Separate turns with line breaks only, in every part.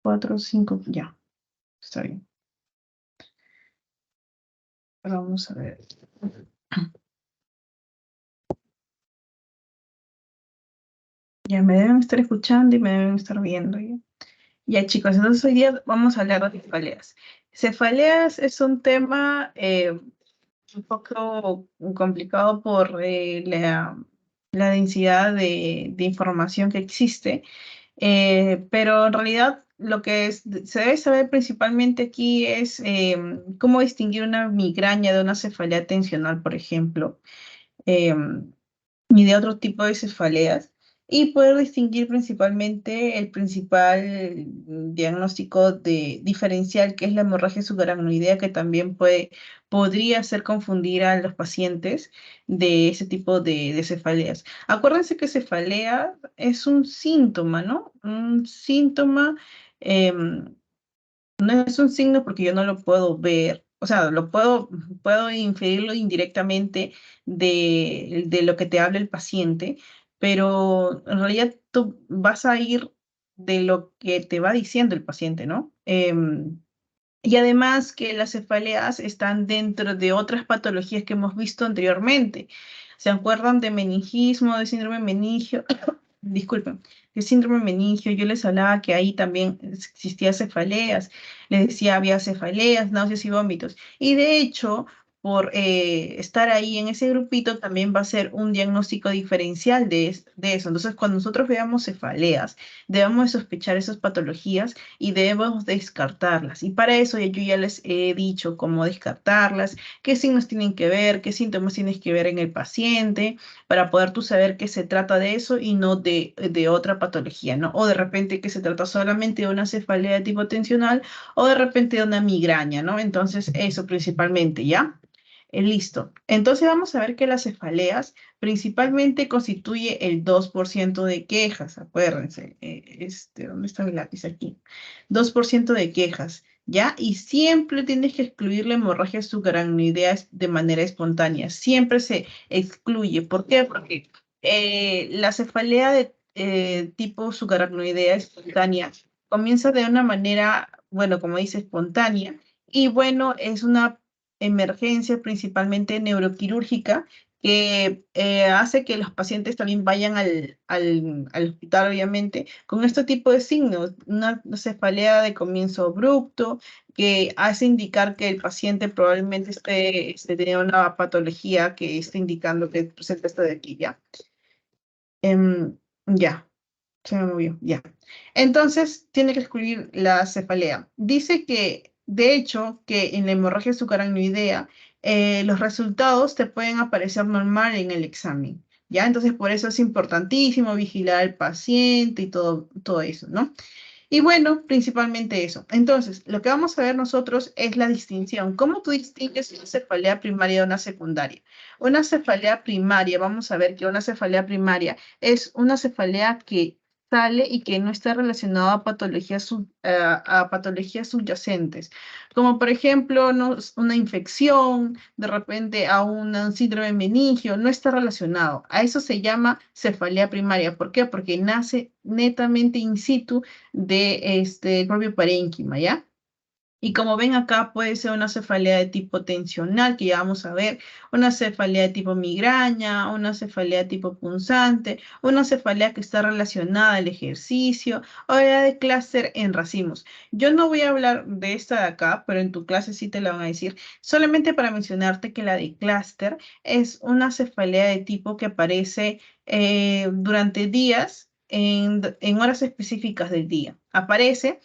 4, 5, ya. Está bien. Vamos a ver. Ya me deben estar escuchando y me deben estar viendo. Ya, chicos, entonces hoy día vamos a hablar de cefaleas. Cefaleas es un tema un poco complicado por la densidad de información que existe, pero en realidad lo que se debe saber principalmente aquí es cómo distinguir una migraña de una cefalea tensional, por ejemplo. Y de otro tipo de cefaleas, y poder distinguir principalmente el principal diagnóstico diferencial, que es la hemorragia subaracnoidea, que también podría hacer confundir a los pacientes de ese tipo de cefaleas. Acuérdense que cefalea es un síntoma, ¿no? Un síntoma, no es un signo porque yo no lo puedo ver, o sea, puedo inferirlo indirectamente de lo que te habla el paciente, pero en realidad tú vas a ir de lo que te va diciendo el paciente, ¿no? Y además que las cefaleas están dentro de otras patologías que hemos visto anteriormente. ¿Se acuerdan de meningismo, de síndrome meningio? Disculpen, el síndrome meningio, yo les hablaba que ahí también existía cefaleas, les decía había cefaleas, náuseas y vómitos. Y de hecho, por estar ahí en ese grupito, también va a ser un diagnóstico diferencial de eso. Entonces, cuando nosotros veamos cefaleas, debemos de sospechar esas patologías y debemos descartarlas. Y para eso yo ya les he dicho cómo descartarlas, qué signos tienen que ver, qué síntomas tienes que ver en el paciente para poder tú saber que se trata de eso y no de otra patología, ¿no? O de repente que se trata solamente de una cefalea de tipo tensional o de repente de una migraña, ¿no? Entonces, eso principalmente, ¿ya? Listo. Entonces vamos a ver que las cefaleas principalmente constituye el 2% de quejas, acuérdense. ¿Dónde está mi lápiz aquí? 2% de quejas. ¿Ya? Y siempre tienes que excluir la hemorragia subaracnoidea de manera espontánea. Siempre se excluye. ¿Por qué? Porque la cefalea de tipo subaracnoidea espontánea comienza de una manera, bueno, como dice, espontánea. Y bueno, es una emergencia principalmente neuroquirúrgica que hace que los pacientes también vayan al hospital, obviamente, con este tipo de signos, una cefalea de comienzo abrupto, que hace indicar que el paciente probablemente esté teniendo una patología que está indicando que presenta esto de aquí, ¿ya? Ya, se me movió, ya. Entonces, tiene que excluir la cefalea. Dice que, de hecho, que en la hemorragia subaracnoidea, los resultados te pueden aparecer normal en el examen, ¿ya? Entonces, por eso es importantísimo vigilar al paciente y todo eso, ¿no? Y bueno, principalmente eso. Entonces, lo que vamos a ver nosotros es la distinción. ¿Cómo tú distingues una cefalea primaria de una secundaria? Una cefalea primaria, vamos a ver que una cefalea primaria es una cefalea que sale y que no está relacionada a a patologías subyacentes, como por ejemplo una infección, de repente a un síndrome meningio, no está relacionado. A eso se llama cefalea primaria. ¿Por qué? Porque nace netamente in situ de el propio parénquima, ¿ya? Y como ven acá, puede ser una cefalea de tipo tensional, que ya vamos a ver, una cefalea de tipo migraña, una cefalea de tipo punzante, una cefalea que está relacionada al ejercicio, o la de clúster en racimos. Yo no voy a hablar de esta de acá, pero en tu clase sí te la van a decir, solamente para mencionarte que la de clúster es una cefalea de tipo que aparece durante días en horas específicas del día. Aparece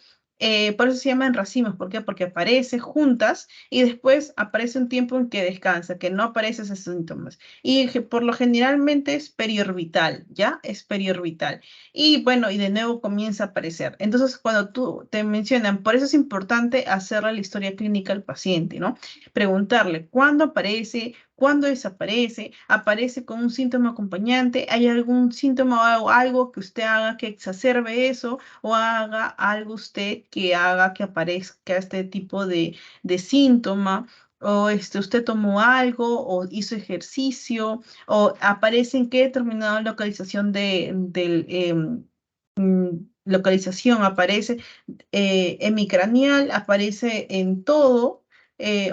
por eso se llaman racimos. ¿Por qué? Porque aparece juntas y después aparece un tiempo en que descansa, que no aparece esos síntomas. Y por lo generalmente es periorbital, ¿ya? Es periorbital. Y bueno, y de nuevo comienza a aparecer. Entonces, cuando tú te mencionan, por eso es importante hacerle la historia clínica al paciente, ¿no? Preguntarle cuándo aparece, cuándo desaparece, aparece con un síntoma acompañante, ¿hay algún síntoma o algo que usted haga que exacerbe eso? O haga algo usted que haga que aparezca este tipo de síntoma, o usted tomó algo, o hizo ejercicio, o aparece en qué determinada localización localización, aparece hemicranial, aparece en todo,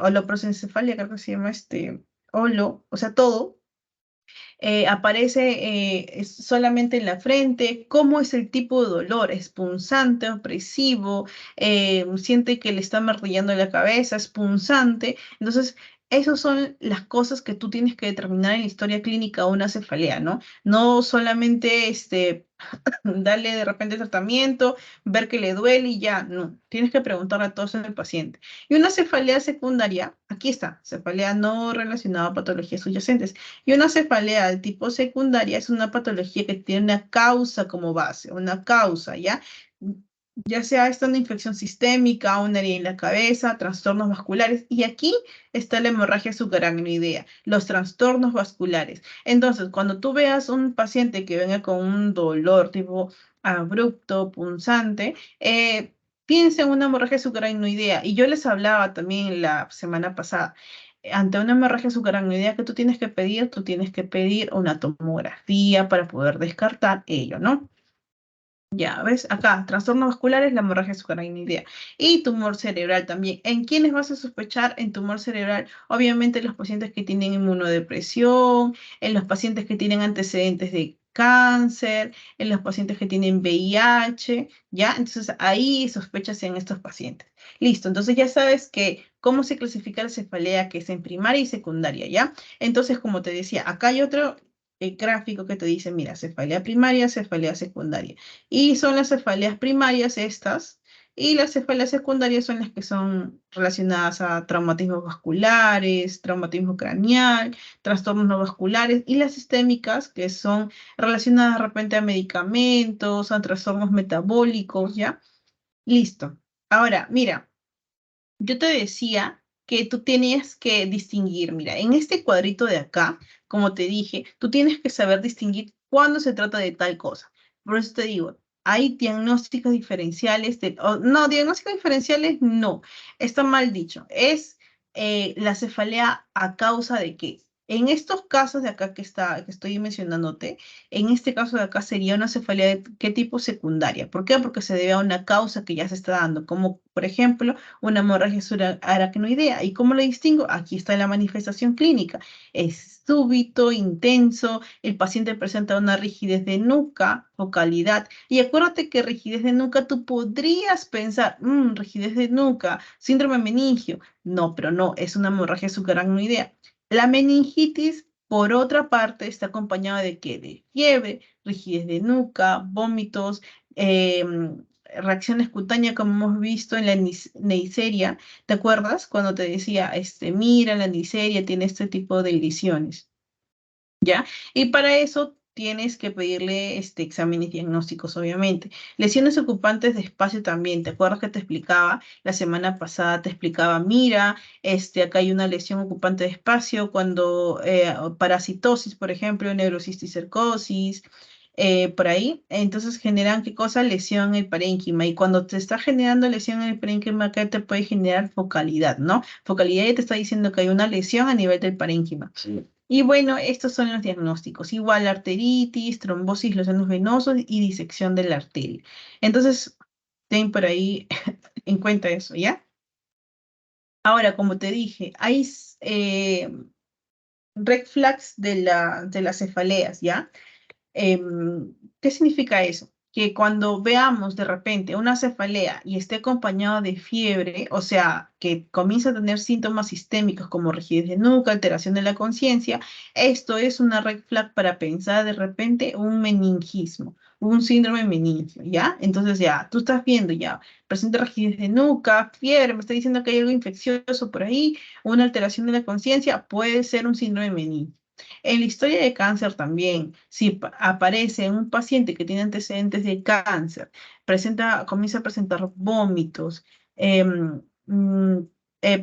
holoprosencefalia, creo que se llama o sea, todo, aparece solamente en la frente, cómo es el tipo de dolor, es punzante, opresivo, siente que le está martillando la cabeza, es punzante. Entonces, esas son las cosas que tú tienes que determinar en la historia clínica de una cefalea, ¿no? No solamente darle de repente tratamiento, ver que le duele y ya, no. Tienes que preguntarle a todo eso al paciente. Y una cefalea secundaria, aquí está, cefalea no relacionada a patologías subyacentes. Y una cefalea de tipo secundaria es una patología que tiene una causa como base, una causa, ¿ya? Ya sea esta una infección sistémica, una herida en la cabeza, trastornos vasculares. Y aquí está la hemorragia subaracnoidea, los trastornos vasculares. Entonces, cuando tú veas un paciente que venga con un dolor tipo abrupto, punzante, piensa en una hemorragia subaracnoidea. Y yo les hablaba también la semana pasada ante una hemorragia subaracnoidea que tú tienes que pedir una tomografía para poder descartar ello, ¿no? Ya, ¿ves? Acá, trastornos vasculares, la hemorragia subaracnoidea. Y tumor cerebral también. ¿En quiénes vas a sospechar en tumor cerebral? Obviamente los pacientes que tienen inmunodepresión, en los pacientes que tienen antecedentes de cáncer, en los pacientes que tienen VIH, ¿ya? Entonces ahí sospechas en estos pacientes. Listo, entonces ya sabes que cómo se clasifica la cefalea, que es en primaria y secundaria, ¿ya? Entonces, como te decía, acá hay otro gráfico que te dice, mira, cefalea primaria, cefalea secundaria. Y son las cefaleas primarias estas, y las cefaleas secundarias son las que son relacionadas a traumatismos vasculares, traumatismo craneal, trastornos no vasculares, y las sistémicas, que son relacionadas de repente a medicamentos, a trastornos metabólicos, ¿ya? Listo. Ahora, mira, yo te decía que tú tienes que distinguir, mira, en este cuadrito de acá, como te dije, tú tienes que saber distinguir cuándo se trata de tal cosa. Por eso te digo, hay diagnósticos diferenciales, no, diagnósticos diferenciales no, está mal dicho. Es la cefalea a causa de qué. En estos casos de acá que estoy mencionándote, en este caso de acá sería una cefalea de qué tipo secundaria. ¿Por qué? Porque se debe a una causa que ya se está dando, como por ejemplo una hemorragia subaracnoidea. ¿Y cómo lo distingo? Aquí está la manifestación clínica. Es súbito, intenso, el paciente presenta una rigidez de nuca, focalidad. Y acuérdate que rigidez de nuca, tú podrías pensar, rigidez de nuca, síndrome meningio. No, pero no, es una hemorragia subaracnoidea. La meningitis, por otra parte, está acompañada de qué? De fiebre, rigidez de nuca, vómitos, reacciones cutáneas como hemos visto en la Neisseria. ¿Te acuerdas cuando te decía, mira, la Neisseria tiene este tipo de lesiones? ¿Ya? Y para eso tienes que pedirle exámenes diagnósticos, obviamente. Lesiones ocupantes de espacio también. ¿Te acuerdas que te explicaba? La semana pasada te explicaba, mira, acá hay una lesión ocupante de espacio cuando parasitosis, por ejemplo, neurocisticercosis, por ahí. Entonces generan, ¿qué cosa? Lesión en el parénquima. Y cuando te está generando lesión en el parénquima, acá te puede generar focalidad, ¿no? Focalidad ya te está diciendo que hay una lesión a nivel del parénquima. Sí. Y bueno, estos son los diagnósticos. Igual arteritis, trombosis, los senos venosos y disección de la arteria. Entonces, ten por ahí en cuenta eso, ¿ya? Ahora, como te dije, hay red flags de las cefaleas, ¿ya? ¿Qué significa eso? Que cuando veamos de repente una cefalea y esté acompañado de fiebre, o sea, que comienza a tener síntomas sistémicos como rigidez de nuca, alteración de la conciencia, esto es una red flag para pensar de repente un meningismo, un síndrome meningio, ¿ya? Entonces ya, tú estás viendo ya, presenta rigidez de nuca, fiebre, me está diciendo que hay algo infeccioso por ahí, una alteración de la conciencia, puede ser un síndrome meningio. En la historia de cáncer también, si aparece en un paciente que tiene antecedentes de cáncer, comienza a presentar vómitos, em, mm,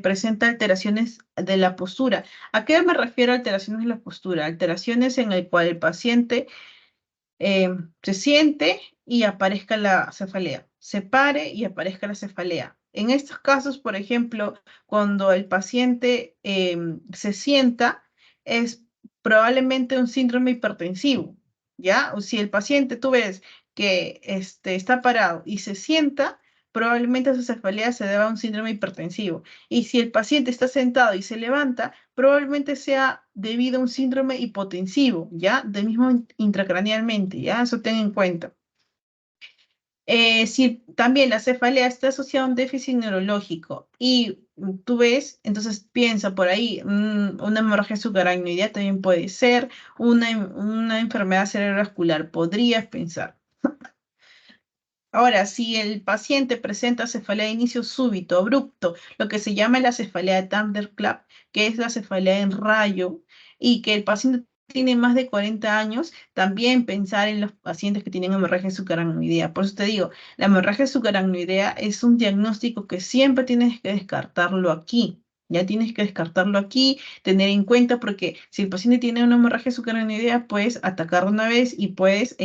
presenta alteraciones de la postura. ¿A qué me refiero a alteraciones de la postura? Alteraciones en el cual el paciente se siente y aparezca la cefalea, se pare y aparezca la cefalea. En estos casos, por ejemplo, cuando el paciente se sienta, es probablemente un síndrome hipertensivo, ¿ya? O si el paciente, tú ves, que está parado y se sienta, probablemente esa cefalea se deba a un síndrome hipertensivo. Y si el paciente está sentado y se levanta, probablemente sea debido a un síndrome hipotensivo, ¿ya? De mismo intracranealmente, ¿ya? Eso ten en cuenta. Si también la cefalea está asociada a un déficit neurológico y tú ves, entonces piensa por ahí, una hemorragia subaracnoidea también puede ser, una enfermedad cerebrovascular, podrías pensar. Ahora, si el paciente presenta cefalea de inicio súbito, abrupto, lo que se llama la cefalea de Thunderclap, que es la cefalea en rayo, y que el paciente tiene más de 40 años, también pensar en los pacientes que tienen hemorragia subaracnoidea. Por eso te digo, la hemorragia subaracnoidea es un diagnóstico que siempre tienes que descartarlo aquí. Ya tienes que descartarlo aquí, tener en cuenta, porque si el paciente tiene una hemorragia subaracnoidea, puedes atacarlo una vez y puedes,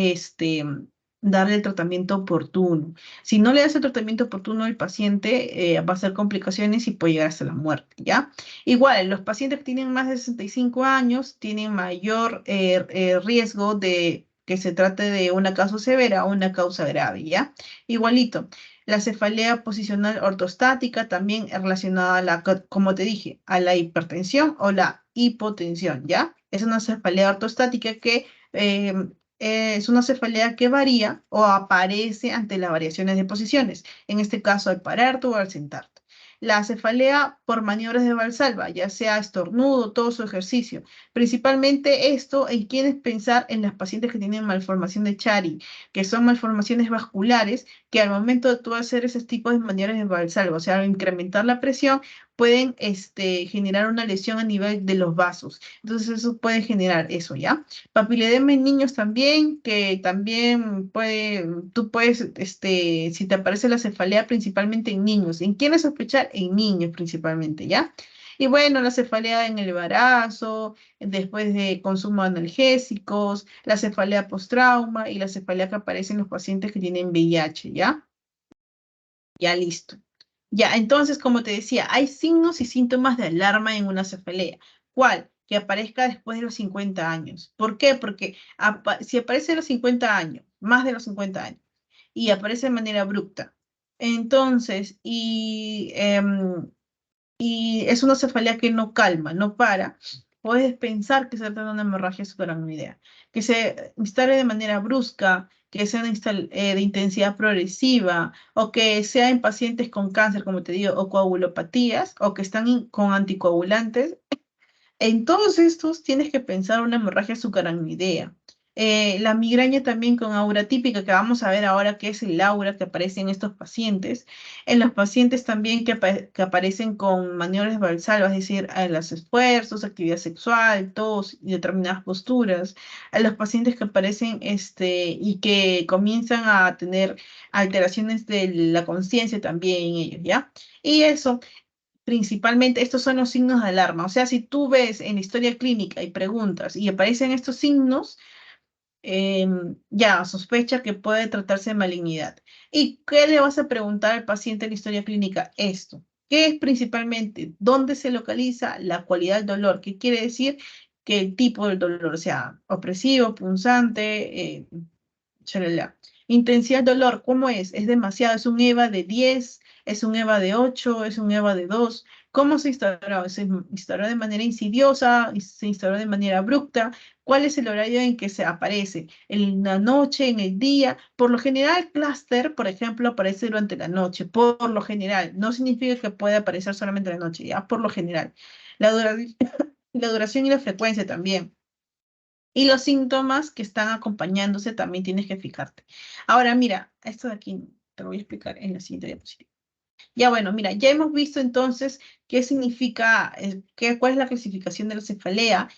darle el tratamiento oportuno. Si no le das el tratamiento oportuno, el paciente va a hacer complicaciones y puede llegar hasta la muerte, ¿ya? Igual, los pacientes que tienen más de 65 años tienen mayor riesgo de que se trate de una causa severa o una causa grave, ¿ya? Igualito. La cefalea posicional ortostática también es relacionada a la, como te dije, a la hipertensión o la hipotensión, ¿ya? Es una cefalea ortostática que eh, es una cefalea que varía o aparece ante las variaciones de posiciones, en este caso al pararte o al sentarte. La cefalea por maniobras de Valsalva, ya sea estornudo, tos o ejercicio. Principalmente esto en quienes pensar en las pacientes que tienen malformación de Chiari, que son malformaciones vasculares que al momento de tú hacer ese tipo de maniobras de Valsalva, o sea, al incrementar la presión, pueden generar una lesión a nivel de los vasos. Entonces eso puede generar eso, ¿ya? Papiledema en niños también, que también tú puedes, si te aparece la cefalea principalmente en niños. ¿En quiénes sospechar? En niños principalmente, ¿ya? Y bueno, la cefalea en el embarazo, después de consumo de analgésicos, la cefalea postrauma y la cefalea que aparece en los pacientes que tienen VIH, ¿ya? Ya listo. Ya, entonces, como te decía, hay signos y síntomas de alarma en una cefalea. ¿Cuál? Que aparezca después de los 50 años. ¿Por qué? Porque si aparece a los 50 años, más de los 50 años, y aparece de manera abrupta, entonces, y es una cefalea que no calma, no para, puedes pensar que se trata de una hemorragia subaracnoidea, que se instale de manera brusca, que sea de intensidad progresiva, o que sea en pacientes con cáncer, como te digo, o coagulopatías, o que están con anticoagulantes. En todos estos tienes que pensar una hemorragia subaracnoidea. La migraña también con aura típica, que vamos a ver ahora qué es el aura que aparece en estos pacientes. En los pacientes también que aparecen con maniobras valsalvas, es decir, a los esfuerzos, actividad sexual, tos y determinadas posturas. A los pacientes que aparecen y que comienzan a tener alteraciones de la conciencia también en ellos, ¿ya? Y eso. Principalmente, estos son los signos de alarma. O sea, si tú ves en la historia clínica y preguntas y aparecen estos signos, ya sospecha que puede tratarse de malignidad. ¿Y qué le vas a preguntar al paciente en la historia clínica? Esto. ¿Qué es principalmente? ¿Dónde se localiza la cualidad del dolor? ¿Qué quiere decir? Que el tipo del dolor, o sea, opresivo, punzante, chalala. Intensidad del dolor, ¿cómo es? ¿Es demasiado? ¿Es un EVA de 10? ¿Es un EVA de 8? ¿Es un EVA de 2? ¿Cómo se instauró? ¿Se instauró de manera insidiosa? ¿Se instauró de manera abrupta? ¿Cuál es el horario en que se aparece? ¿En la noche? ¿En el día? Por lo general, clúster, por ejemplo, aparece durante la noche. Por lo general. No significa que pueda aparecer solamente en la noche, ya, por lo general. La la duración y la frecuencia también. Y los síntomas que están acompañándose también tienes que fijarte. Ahora, mira, esto de aquí te lo voy a explicar en la siguiente diapositiva. Ya bueno, mira, ya hemos visto entonces qué significa, cuál es la clasificación de la cefalea,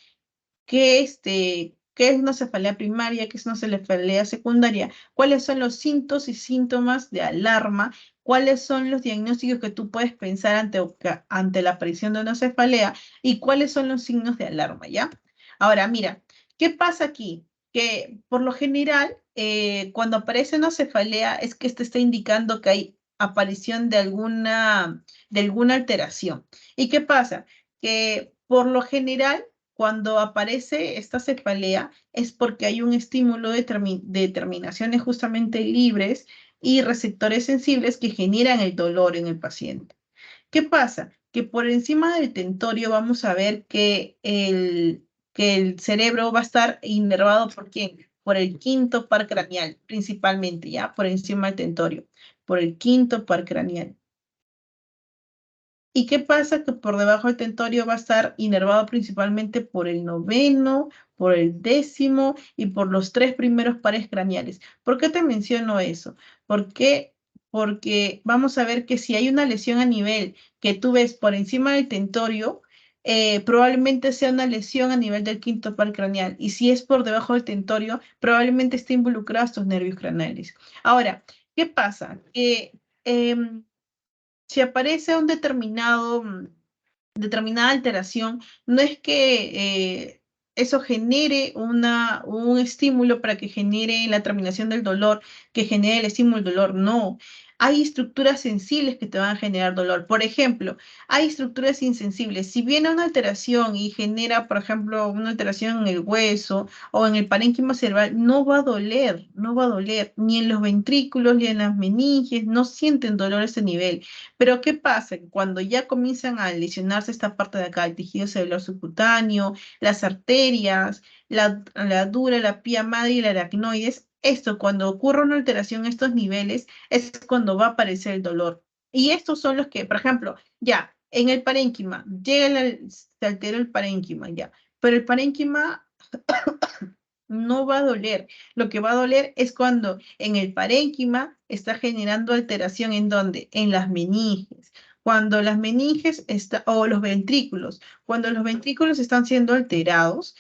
qué es una cefalea primaria, qué es una cefalea secundaria, cuáles son los síntomas y síntomas de alarma, cuáles son los diagnósticos que tú puedes pensar ante la aparición de una cefalea y cuáles son los signos de alarma, ¿ya? Ahora, mira, ¿qué pasa aquí? Que por lo general, cuando aparece una cefalea es que te está indicando que hay aparición de alguna alteración. ¿Y qué pasa? Que por lo general cuando aparece esta cefalea es porque hay un estímulo de terminaciones justamente libres y receptores sensibles que generan el dolor en el paciente. ¿Qué pasa? Que por encima del tentorio vamos a ver que el cerebro va a estar inervado ¿por quién? Por el quinto par craneal, principalmente, ¿ya? Por encima del tentorio, por el quinto par craneal. ¿Y qué pasa? Que por debajo del tentorio va a estar inervado principalmente por el noveno, por el décimo y por los tres primeros pares craneales. ¿Por qué te menciono eso? Porque, porque vamos a ver que si hay una lesión a nivel que tú ves por encima del tentorio, probablemente sea una lesión a nivel del quinto par craneal. Y si es por debajo del tentorio, probablemente esté involucrado estos nervios craneales. Ahora, ¿qué pasa? Que si aparece un determinada alteración, no es que eso genere un estímulo para que genere la terminación del dolor, que genere el estímulo del dolor, no. Hay estructuras sensibles que te van a generar dolor. Por ejemplo, hay estructuras insensibles. Si viene una alteración y genera, por ejemplo, una alteración en el hueso o en el parénquima cerebral, no va a doler, no va a doler, ni en los ventrículos, ni en las meninges, no sienten dolor a ese nivel. Pero ¿qué pasa? Cuando ya comienzan a lesionarse esta parte de acá, el tejido celular subcutáneo, las arterias, la dura, la pía madre y la aracnoides, esto cuando ocurre una alteración en estos niveles es cuando va a aparecer el dolor. Y estos son los que, por ejemplo, ya, en el parénquima, se alteró el parénquima, ya, pero el parénquima no va a doler. Lo que va a doler es cuando en el parénquima está generando alteración en dónde? En las meninges. Cuando las meninges o los ventrículos, cuando los ventrículos están siendo alterados,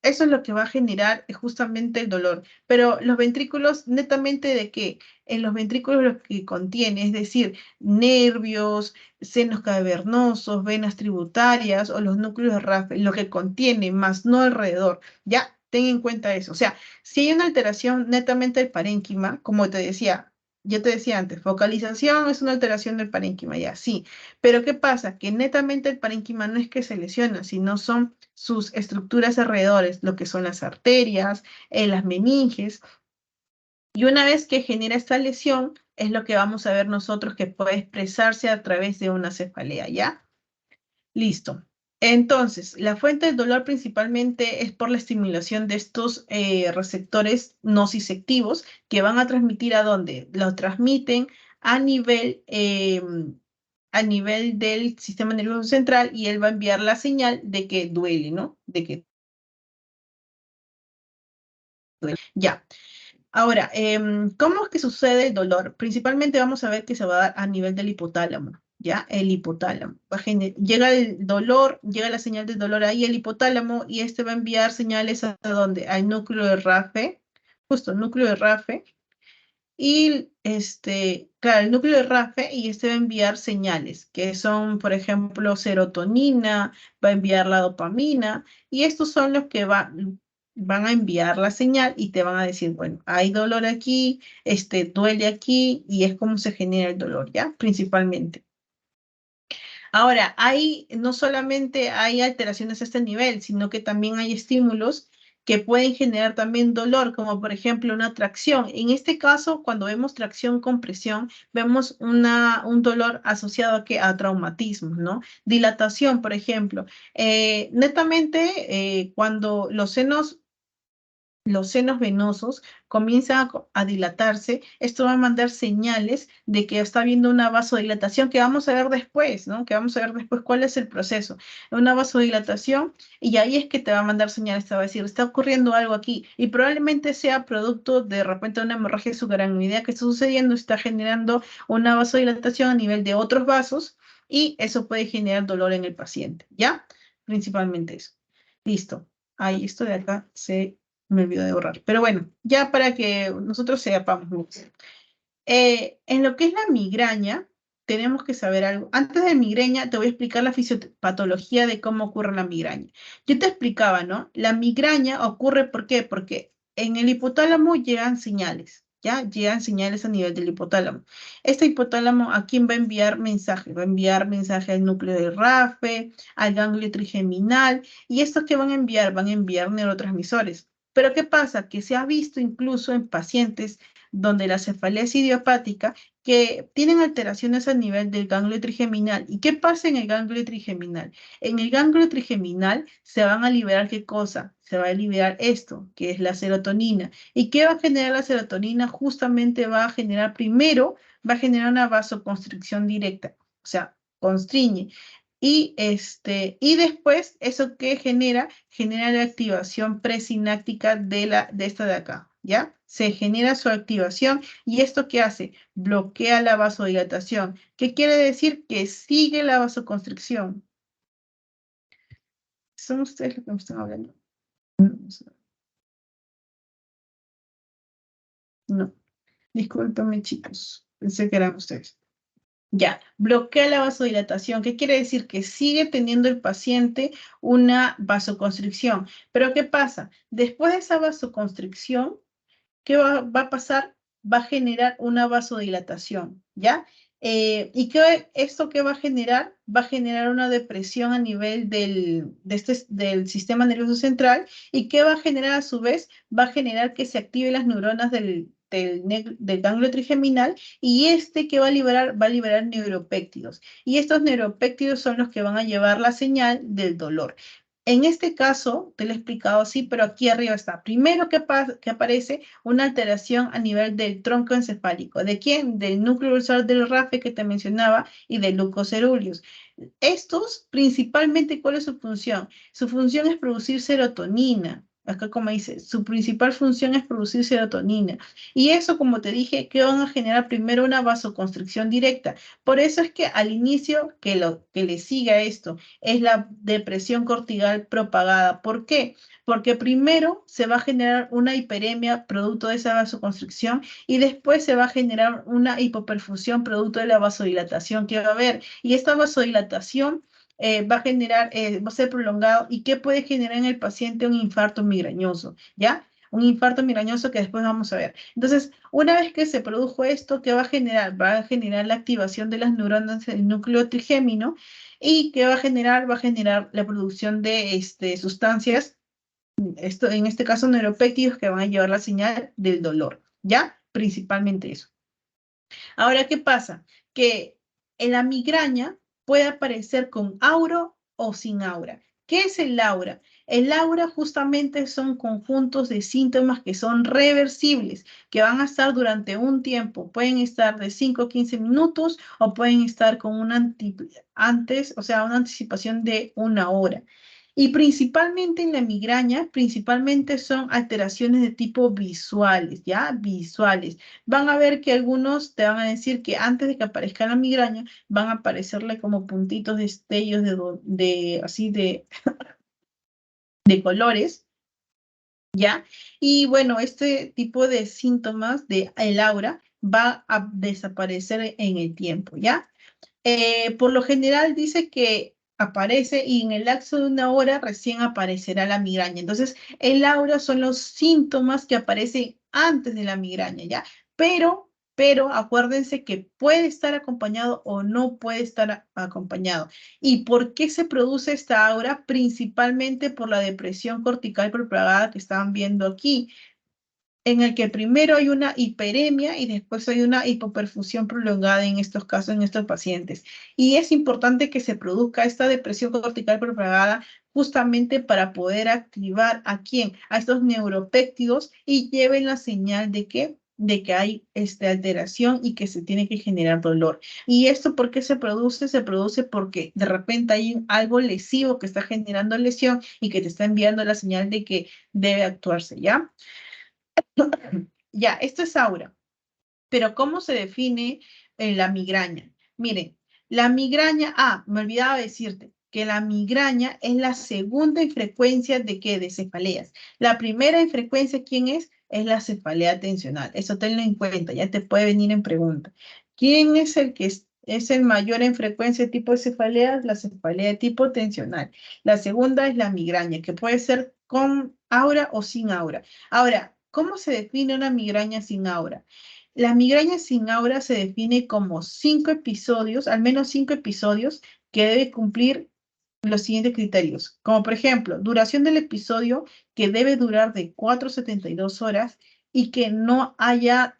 eso es lo que va a generar justamente el dolor. Pero los ventrículos, netamente de qué? En los ventrículos lo que contiene, es decir, nervios, senos cavernosos, venas tributarias o los núcleos de Raffel, lo que contiene, más no alrededor. Ya, ten en cuenta eso. O sea, si hay una alteración netamente del parénquima, como te decía, yo te decía antes, focalización es una alteración del parénquima, ya, sí. Pero ¿qué pasa? Que netamente el parénquima no es que se lesiona, sino son sus estructuras alrededores, lo que son las arterias, las meninges. Y una vez que genera esta lesión, es lo que vamos a ver nosotros que puede expresarse a través de una cefalea, ¿ya? Listo. Entonces, la fuente del dolor principalmente es por la estimulación de estos receptores nociceptivos que van a transmitir a dónde? Lo transmiten a a nivel del sistema nervioso central y él va a enviar la señal de que duele, ¿no? De que duele. Ya. Ahora, ¿cómo es que sucede el dolor? Principalmente vamos a ver que se va a dar a nivel del hipotálamo, ¿ya? El hipotálamo. Llega el dolor, llega la señal del dolor ahí, el hipotálamo, y este va a enviar señales a dónde? Al núcleo de RAFE, justo, el núcleo de RAFE, y claro, el núcleo de RAFE, y este va a enviar señales, que son, por ejemplo, serotonina, va a enviar la dopamina, y estos son los que van a enviar la señal y te van a decir, bueno, hay dolor aquí, duele aquí, y es como se genera el dolor, ¿ya? Principalmente. Ahora, no solamente hay alteraciones a este nivel, sino que también hay estímulos que pueden generar también dolor, como por ejemplo una tracción. En este caso, cuando vemos tracción con presión, vemos un dolor asociado a traumatismos, ¿no? Dilatación, por ejemplo. Netamente, cuando los senos venosos comienzan a dilatarse, esto va a mandar señales de que está habiendo una vasodilatación que vamos a ver después, ¿no? Que vamos a ver después cuál es el proceso. Una vasodilatación y ahí es que te va a mandar señales, te va a decir, está ocurriendo algo aquí y probablemente sea producto de repente de una hemorragia subaracnoidea que está sucediendo, está generando una vasodilatación a nivel de otros vasos y eso puede generar dolor en el paciente, ¿ya? Principalmente eso. Listo. Ahí esto de acá me olvidó de borrar. Pero bueno, ya para que nosotros sepamos. En lo que es la migraña, tenemos que saber algo. Antes de migraña, te voy a explicar la fisiopatología de cómo ocurre la migraña. Yo te explicaba, ¿no? La migraña ocurre, ¿por qué? Porque en el hipotálamo llegan señales. ¿ya? Llegan señales a nivel del hipotálamo. Este hipotálamo, ¿a quién va a enviar mensaje? Va a enviar mensaje al núcleo del RAFE, al ganglio trigeminal, y estos que van a enviar neurotransmisores. Pero ¿qué pasa? Que se ha visto incluso en pacientes donde la cefalea es idiopática, que tienen alteraciones a nivel del ganglio trigeminal. ¿Y qué pasa en el ganglio trigeminal? En el ganglio trigeminal se van a liberar, ¿qué cosa? Se va a liberar esto, que es la serotonina. ¿Y qué va a generar la serotonina? Justamente va a generar, primero, va a generar una vasoconstricción directa, o sea, constriñe. Y después, ¿eso qué genera? Genera la activación presináptica de esta de acá, ¿ya? Se genera su activación y ¿esto qué hace? Bloquea la vasodilatación. ¿Qué quiere decir? Que sigue la vasoconstricción. ¿Son ustedes los que me están hablando? No, discúlpenme, chicos. Pensé que eran ustedes. Ya, bloquea la vasodilatación. ¿Qué quiere decir? Que sigue teniendo el paciente una vasoconstricción. Pero ¿qué pasa? Después de esa vasoconstricción, ¿qué va a pasar? Va a generar una vasodilatación, ¿ya? ¿Y esto qué va a generar? Va a generar una depresión a nivel del sistema nervioso central. ¿Y qué va a generar a su vez? Va a generar que se activen las neuronas del ganglio trigeminal y este que va a liberar neuropéptidos. Y estos neuropéptidos son los que van a llevar la señal del dolor. En este caso, te lo he explicado así, pero aquí arriba está. Primero que aparece una alteración a nivel del tronco encefálico. ¿De quién? Del núcleo dorsal del RAFE que te mencionaba y del leucoceruleus. Estos, principalmente, ¿cuál es su función? Su función es producir serotonina. Acá como dice, su principal función es producir serotonina. Y eso, como te dije, que van a generar primero una vasoconstricción directa. Por eso es que al inicio, lo que le siga esto, es la depresión cortical propagada. ¿Por qué? Porque primero se va a generar una hiperemia producto de esa vasoconstricción y después se va a generar una hipoperfusión producto de la vasodilatación que va a haber. Y esta vasodilatación va a ser prolongado y ¿qué puede generar en el paciente? Un infarto migrañoso, ¿ya? Un infarto migrañoso que después vamos a ver. Entonces, una vez que se produjo esto, ¿qué va a generar? Va a generar la activación de las neuronas del núcleo trigémino y ¿qué va a generar? Va a generar la producción de sustancias, en este caso neuropéptidos, que van a llevar la señal del dolor, ¿ya? Principalmente eso. Ahora, ¿qué pasa? Que en la migraña puede aparecer con aura o sin aura. ¿Qué es el aura? El aura justamente son conjuntos de síntomas que son reversibles, que van a estar durante un tiempo. Pueden estar de 5 a 15 minutos o pueden estar con o sea, una anticipación de una hora. Y principalmente en la migraña, principalmente son alteraciones de tipo visuales, ¿ya? Visuales. Van a ver que algunos te van a decir que antes de que aparezca la migraña, van a aparecerle como puntitos, destellos así de colores, ¿ya? Y bueno, este tipo de síntomas de el aura va a desaparecer en el tiempo, ¿ya? Por lo general dice que aparece y en el lapso de una hora recién aparecerá la migraña. Entonces, el aura son los síntomas que aparecen antes de la migraña, ¿ya? Pero acuérdense que puede estar acompañado o no puede estar acompañado. ¿Y por qué se produce esta aura? Principalmente por la depresión cortical propagada que estaban viendo aquí, en el que primero hay una hiperemia y después hay una hipoperfusión prolongada en estos casos, en estos pacientes. Y es importante que se produzca esta depresión cortical propagada justamente para poder activar ¿a quién? A estos neuropéptidos y lleven la señal de que hay esta alteración y que se tiene que generar dolor. ¿Y esto por qué se produce? Se produce porque de repente hay algo lesivo que está generando lesión y que te está enviando la señal de que debe actuarse, ¿ya? Ya, esto es aura. Pero ¿cómo se define la migraña? Miren, la migraña, me olvidaba decirte que la migraña es la segunda en frecuencia de qué, de cefaleas. La primera en frecuencia, ¿quién es? Es la cefalea tensional. Eso tenlo en cuenta, ya te puede venir en pregunta. ¿Quién es el que es el mayor en frecuencia de tipo de cefaleas? La cefalea de tipo tensional. La segunda es la migraña, que puede ser con aura o sin aura. Ahora, ¿cómo se define una migraña sin aura? La migraña sin aura se define como 5 episodios, al menos 5 episodios, que debe cumplir los siguientes criterios, como por ejemplo, duración del episodio que debe durar de 4 a 72 horas y que no haya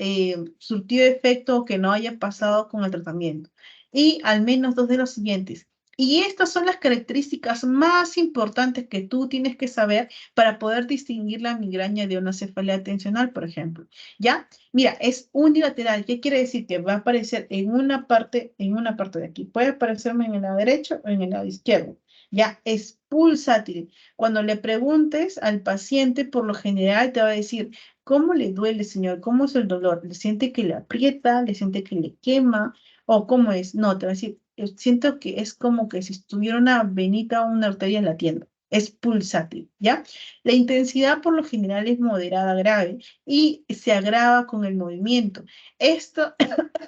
surtido efecto o que no haya pasado con el tratamiento. Y al menos dos de los siguientes. Y estas son las características más importantes que tú tienes que saber para poder distinguir la migraña de una cefalea tensional, por ejemplo. ¿Ya? Mira, es unilateral. ¿Qué quiere decir? Que va a aparecer en una parte de aquí. Puede aparecerme en el lado derecho o en el lado izquierdo. Ya, es pulsátil. Cuando le preguntes al paciente, por lo general te va a decir, ¿cómo le duele, señor? ¿Cómo es el dolor? ¿Le siente que le aprieta? ¿Le siente que le quema? ¿O cómo es? No, te va a decir, siento que es como que si estuviera una venita o una arteria latiendo. Es pulsátil, ¿ya? La intensidad por lo general es moderada grave y se agrava con el movimiento. Esto,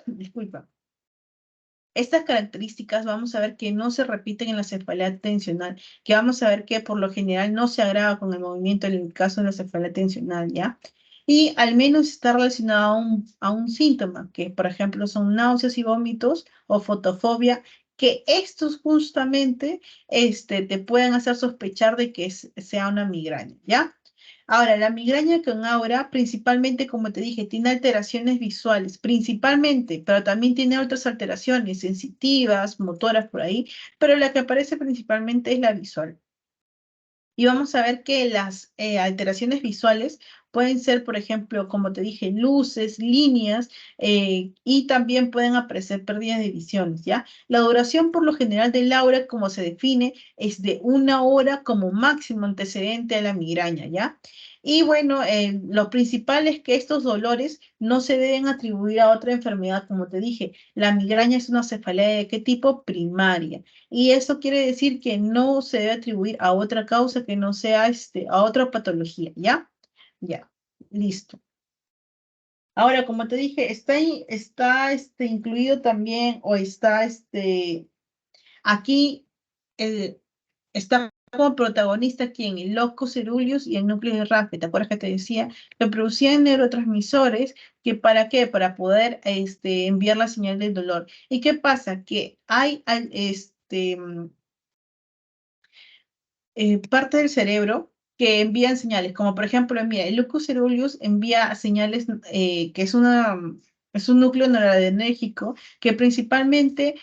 disculpa. Estas características vamos a ver que no se repiten en la cefalea tensional, que vamos a ver que por lo general no se agrava con el movimiento en el caso de la cefalea tensional, ¿ya? Y al menos está relacionado a un síntoma, que por ejemplo son náuseas y vómitos o fotofobia, que estos justamente te pueden hacer sospechar de que sea una migraña, ¿ya? Ahora, la migraña con aura, principalmente, como te dije, tiene alteraciones visuales, principalmente, pero también tiene otras alteraciones sensitivas, motoras por ahí, pero la que aparece principalmente es la visual. Y vamos a ver que las alteraciones visuales pueden ser, por ejemplo, como te dije, luces, líneas, y también pueden aparecer pérdidas de visiones, ¿ya? La duración por lo general del aura, como se define, es de 1 hora como máximo antecedente a la migraña, ¿ya? Y bueno, lo principal es que estos dolores no se deben atribuir a otra enfermedad, como te dije. La migraña es una cefalea de qué tipo? Primaria. Y eso quiere decir que no se debe atribuir a otra causa que no sea a otra patología, ¿ya? Ya, listo. Ahora, como te dije, está incluido también, o está aquí, el, está como protagonista aquí en el locus ceruleus y el núcleo de Rafe. ¿Te acuerdas que te decía? Que producían neurotransmisores, que ¿para qué? Para poder enviar la señal del dolor. ¿Y qué pasa? Que hay parte del cerebro que envían señales, como por ejemplo, mira, el locus ceruleus envía señales, que es un núcleo neuroadrenérgico que principalmente,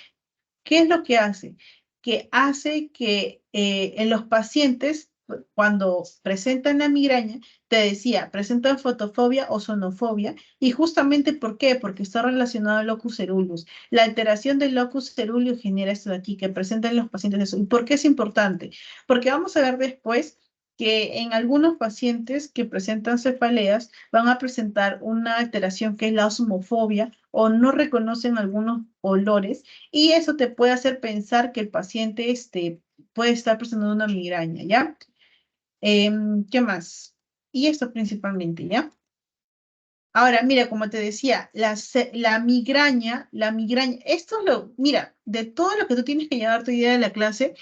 ¿qué es lo que hace? Que hace que en los pacientes, cuando presentan la migraña, te decía, presentan fotofobia o sonofobia, y justamente ¿por qué? Porque está relacionado al locus ceruleus. La alteración del locus ceruleus genera esto de aquí, que presentan los pacientes eso. ¿Y por qué es importante? Porque vamos a ver después que en algunos pacientes que presentan cefaleas van a presentar una alteración que es la osmofobia, o no reconocen algunos olores, y eso te puede hacer pensar que el paciente puede estar presentando una migraña, ¿ya? ¿Qué más? Y esto principalmente, ¿ya? Ahora, mira, como te decía, la migraña, esto es mira, de todo lo que tú tienes que llevar tu idea de la clase,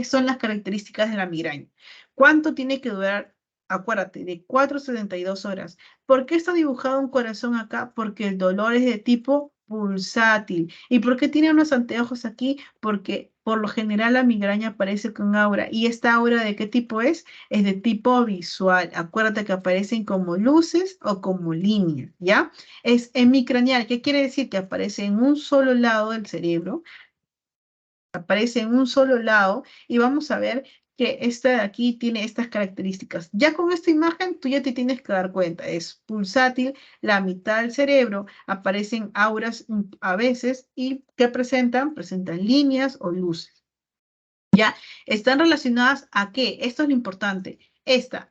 son las características de la migraña. ¿Cuánto tiene que durar? Acuérdate, de 4 a 72 horas. ¿Por qué está dibujado un corazón acá? Porque el dolor es de tipo pulsátil. ¿Y por qué tiene unos anteojos aquí? Porque por lo general la migraña aparece con aura. ¿Y esta aura de qué tipo es? Es de tipo visual. Acuérdate que aparecen como luces o como líneas, ¿ya? Es hemicraneal. ¿Qué quiere decir? Que aparece en un solo lado del cerebro, aparece en un solo lado, y vamos a ver que esta de aquí tiene estas características. Ya con esta imagen tú ya te tienes que dar cuenta. Es pulsátil, la mitad del cerebro, aparecen auras a veces, y ¿qué presentan? Presentan líneas o luces. ¿Ya? ¿Están relacionadas a qué? Esto es lo importante. Esta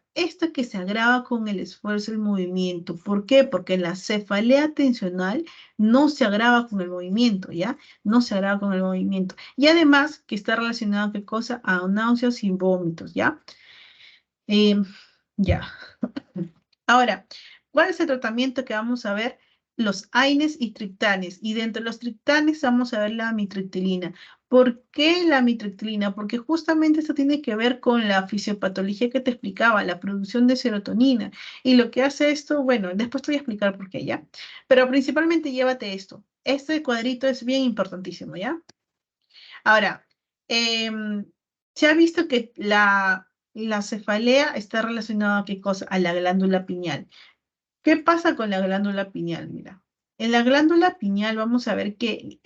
que se agrava con el esfuerzo y el movimiento. ¿Por qué? Porque la cefalea tensional no se agrava con el movimiento, ¿ya? No se agrava con el movimiento. Y además que está relacionado, ¿qué cosa? A náuseas y vómitos, ¿ya? Eh, ya. Ahora, ¿cuál es el tratamiento que vamos a ver? los AINES y triptanes. Y dentro de los triptanes vamos a ver la amitriptilina. ¿Por qué la amitriptilina? Porque justamente esto tiene que ver con la fisiopatología que te explicaba, la producción de serotonina. Y lo que hace esto, bueno, después te voy a explicar por qué, ¿ya? Pero principalmente llévate esto. Este cuadrito es bien importantísimo, ¿ya? Ahora, se ha visto que la cefalea está relacionada a qué cosa? A la glándula pineal. ¿Qué pasa con la glándula pineal? Mira, en la glándula pineal vamos a ver que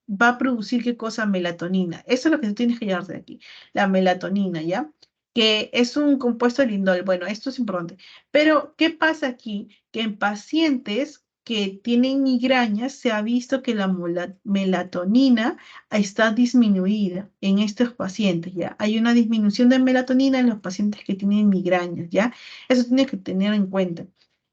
va a producir qué cosa, melatonina. Eso es lo que tú tienes que llevarte de aquí, la melatonina, ¿ya? Que es un compuesto lindol. Bueno, esto es importante. Pero, ¿qué pasa aquí? Que en pacientes que tienen migrañas se ha visto que la melatonina está disminuida en estos pacientes, ¿ya? Hay una disminución de melatonina en los pacientes que tienen migrañas, ¿ya? Eso tienes que tener en cuenta.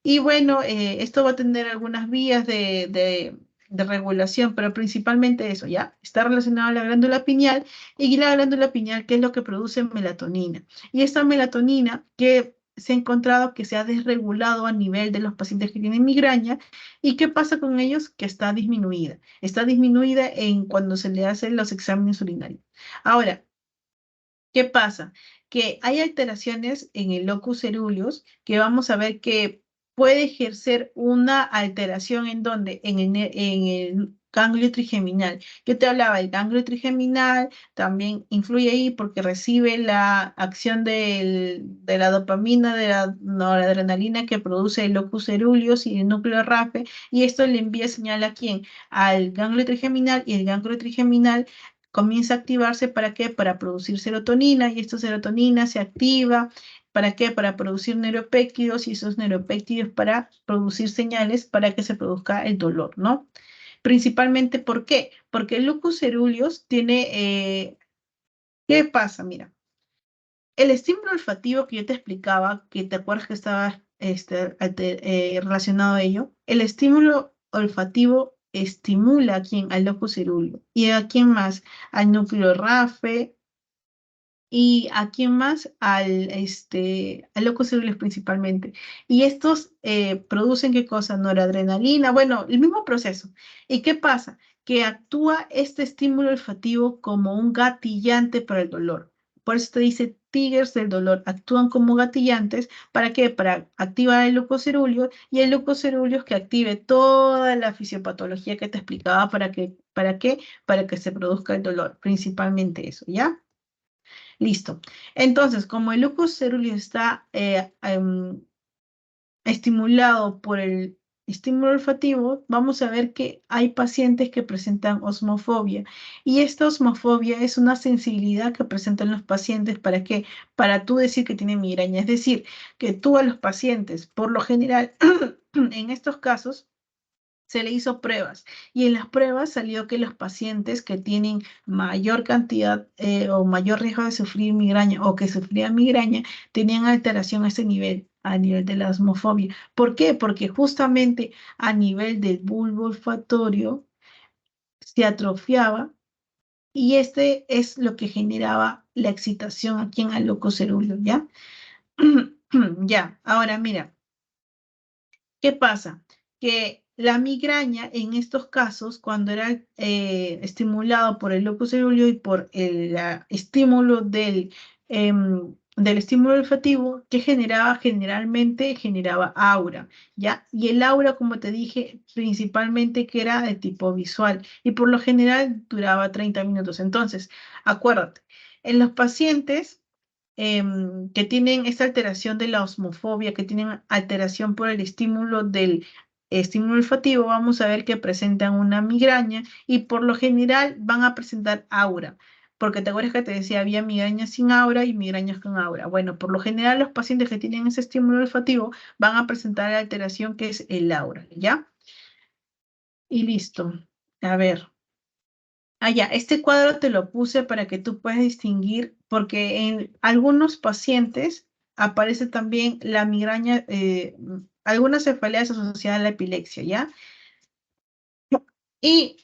Y bueno, esto va a tener algunas vías de regulación, pero principalmente eso, ¿ya? Está relacionado a la glándula pineal y la glándula pineal, ¿qué es lo que produce melatonina? Y esta melatonina que se ha encontrado que se ha desregulado a nivel de los pacientes que tienen migraña. ¿Y qué pasa con ellos? Que está disminuida. Está disminuida en cuando se le hacen los exámenes urinarios. Ahora, ¿qué pasa? Que hay alteraciones en el locus coeruleus que vamos a ver que puede ejercer una alteración en donde, en el ganglio trigeminal. Yo te hablaba del ganglio trigeminal, también influye ahí porque recibe la acción de la dopamina, de la noradrenalina que produce el locus coeruleus y el núcleo RAFE, y esto le envía señal a quién, al ganglio trigeminal, y el ganglio trigeminal comienza a activarse. ¿Para qué? Para producir serotonina, y esta serotonina se activa. ¿Para qué? Para producir neuropéptidos, y esos neuropéptidos para producir señales para que se produzca el dolor, ¿no? Principalmente, ¿por qué? Porque el locus coeruleus tiene, ¿qué pasa? Mira, el estímulo olfativo que yo te explicaba, que te acuerdas que estaba relacionado a ello, el estímulo olfativo estimula a quién, al locus coeruleus. ¿Y a quién más? Al núcleo RAFE. ¿Y a quién más? Al locus coeruleus principalmente. Y estos producen qué cosa, noradrenalina, bueno, el mismo proceso. ¿Y qué pasa? Que actúa este estímulo olfativo como un gatillante para el dolor. Por eso te dice triggers del dolor, actúan como gatillantes. ¿Para qué? Para activar el locus coeruleus, y el locus coeruleus que active toda la fisiopatología que te explicaba. ¿Para qué? Para que se produzca el dolor, principalmente eso, ¿ya? Listo. Entonces, como el locus coeruleus está estimulado por el estímulo olfativo, vamos a ver que hay pacientes que presentan osmofobia. Y esta osmofobia es una sensibilidad que presentan los pacientes. ¿Para qué? Para tú decir que tienen migraña. Es decir, que tú a los pacientes, por lo general, en estos casos, se le hizo pruebas, y en las pruebas salió que los pacientes que tienen mayor cantidad o mayor riesgo de sufrir migraña, o que sufrían migraña, tenían alteración a nivel de la osmofobia. ¿Por qué? Porque justamente a nivel del bulbo olfatorio se atrofiaba, y este es lo que generaba la excitación aquí en el locus coeruleus, ¿ya? Ya, ahora mira. ¿Qué pasa? Que la migraña en estos casos, cuando era estimulado por el locus coeruleus y por el estímulo del estímulo olfativo, que generaba? Generalmente generaba aura, ¿ya? Y el aura, como te dije, principalmente que era de tipo visual, y por lo general duraba 30 minutos. Entonces, acuérdate, en los pacientes que tienen esta alteración de la osmofobia, que tienen alteración por el estímulo del estímulo olfativo, vamos a ver que presentan una migraña, y por lo general van a presentar aura. Porque te acuerdas que te decía, había migrañas sin aura y migrañas con aura. Bueno, por lo general los pacientes que tienen ese estímulo olfativo van a presentar la alteración que es el aura, ¿ya? Y listo. A ver. Ah, ya, este cuadro te lo puse para que tú puedas distinguir, porque en algunos pacientes aparece también la migraña, algunas cefaleas asociadas a la epilepsia, ¿ya? Y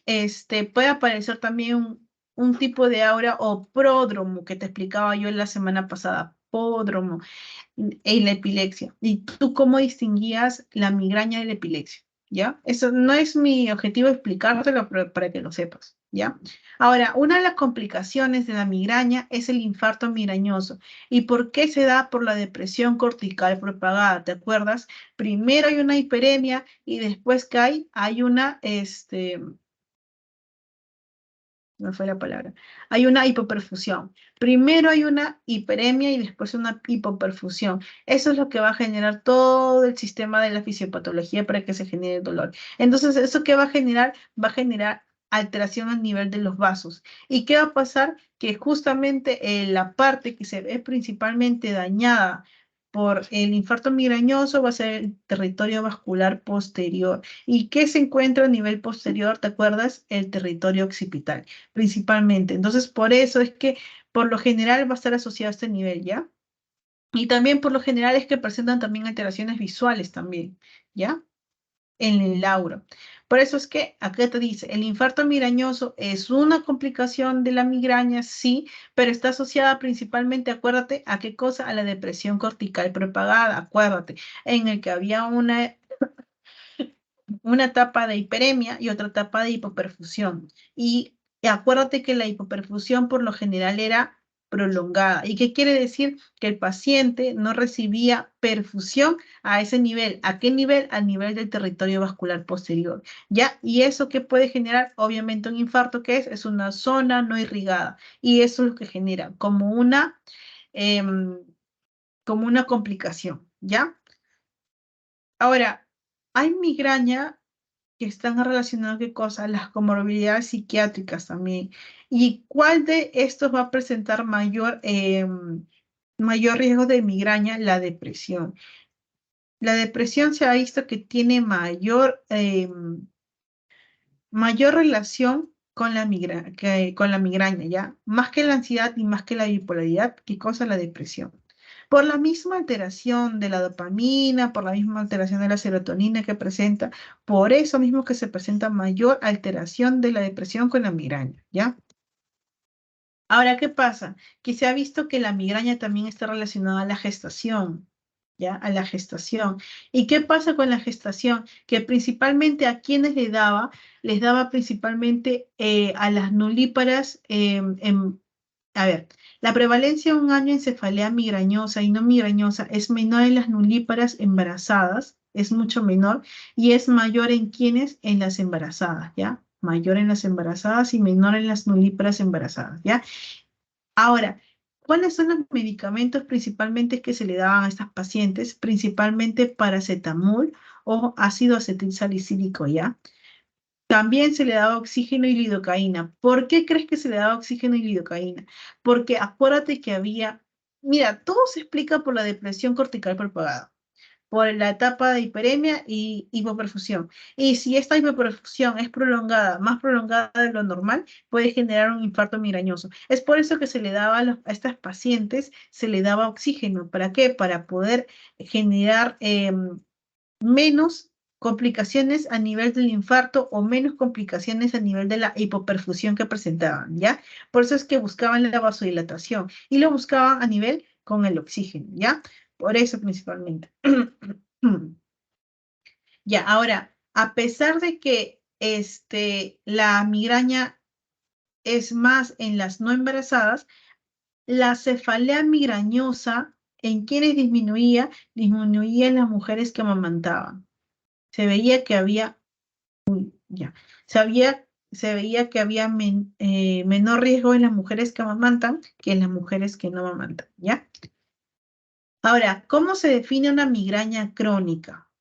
puede aparecer también un tipo de aura o pródromo que te explicaba yo la semana pasada, pródromo en la epilepsia. ¿Y tú cómo distinguías la migraña de la epilepsia? ¿ya? Eso no es mi objetivo explicártelo, pero para que lo sepas, ¿ya? Ahora, una de las complicaciones de la migraña es el infarto migrañoso. ¿Y por qué se da? Por la depresión cortical propagada, ¿te acuerdas? Primero hay una hiperemia y después que hay una, no fue la palabra, hay una hipoperfusión. Primero hay una hiperemia y después una hipoperfusión. Eso es lo que va a generar todo el sistema de la fisiopatología para que se genere el dolor. Entonces, ¿eso qué va a generar? Va a generar alteración al nivel de los vasos. ¿Y qué va a pasar? Que justamente la parte que se ve principalmente dañada por el infarto migrañoso va a ser el territorio vascular posterior. ¿Y qué se encuentra a nivel posterior? ¿Te acuerdas? El territorio occipital principalmente. Entonces, por eso es que por lo general va a estar asociado a este nivel, ¿ya? Y también por lo general es que presentan también alteraciones visuales también, ¿ya? En el lauro. Por eso es que acá te dice, el infarto migrañoso es una complicación de la migraña, sí, pero está asociada principalmente, acuérdate, ¿a qué cosa? A la depresión cortical propagada, acuérdate, en el que había una etapa de hiperemia y otra etapa de hipoperfusión. Y acuérdate que la hipoperfusión por lo general era prolongada. ¿Y qué quiere decir? Que el paciente no recibía perfusión a ese nivel. ¿A qué nivel? Al nivel del territorio vascular posterior. ¿Ya? ¿Y eso qué puede generar? Obviamente un infarto, ¿qué es? Es una zona no irrigada. Y eso es lo que genera em, como una complicación. ¿Ya? Ahora, hay migraña que están relacionadas, ¿qué cosa? Las comorbilidades psiquiátricas también. ¿Y cuál de estos va a presentar mayor riesgo de migraña? La depresión. La depresión se ha visto que tiene mayor relación con con la migraña, ¿ya? Más que la ansiedad y más que la bipolaridad, ¿qué cosa? La depresión. Por la misma alteración de la dopamina, por la misma alteración de la serotonina que presenta, por eso mismo que se presenta mayor alteración de la depresión con la migraña, ¿ya? Ahora, ¿qué pasa? Que se ha visto que la migraña también está relacionada a la gestación, ¿ya? A la gestación. ¿Y qué pasa con la gestación? Que principalmente a quienes les daba principalmente a las nulíparas, a ver, la prevalencia de un año en cefalea migrañosa y no migrañosa es menor en las nulíparas embarazadas, es mucho menor, y es mayor en quienes, en las embarazadas, ¿ya? Mayor en las embarazadas y menor en las nulíparas embarazadas, ¿ya? Ahora, ¿cuáles son los medicamentos principalmente que se le daban a estas pacientes? Principalmente paracetamol o ácido acetilsalicílico, ¿ya? También se le daba oxígeno y lidocaína. ¿Por qué crees que se le daba oxígeno y lidocaína? Porque acuérdate que mira, todo se explica por la depresión cortical propagada, por la etapa de hiperemia y hipoperfusión. Y si esta hipoperfusión es prolongada, más prolongada de lo normal, puede generar un infarto migrañoso. Es por eso que se le daba a estas pacientes, se le daba oxígeno. ¿Para qué? Para poder generar menos complicaciones a nivel del infarto o menos complicaciones a nivel de la hipoperfusión que presentaban, ¿ya? Por eso es que buscaban la vasodilatación y lo buscaban a nivel con el oxígeno, ¿ya? Por eso principalmente. Ya, ahora, a pesar de que la migraña es más en las no embarazadas, la cefalea migrañosa en quienes disminuía en las mujeres que amamantaban. Se veía que había, ya, se veía que había menor riesgo en las mujeres que amamantan que en las mujeres que no amamantan, ¿ya? Ahora, ¿cómo se define una migraña crónica?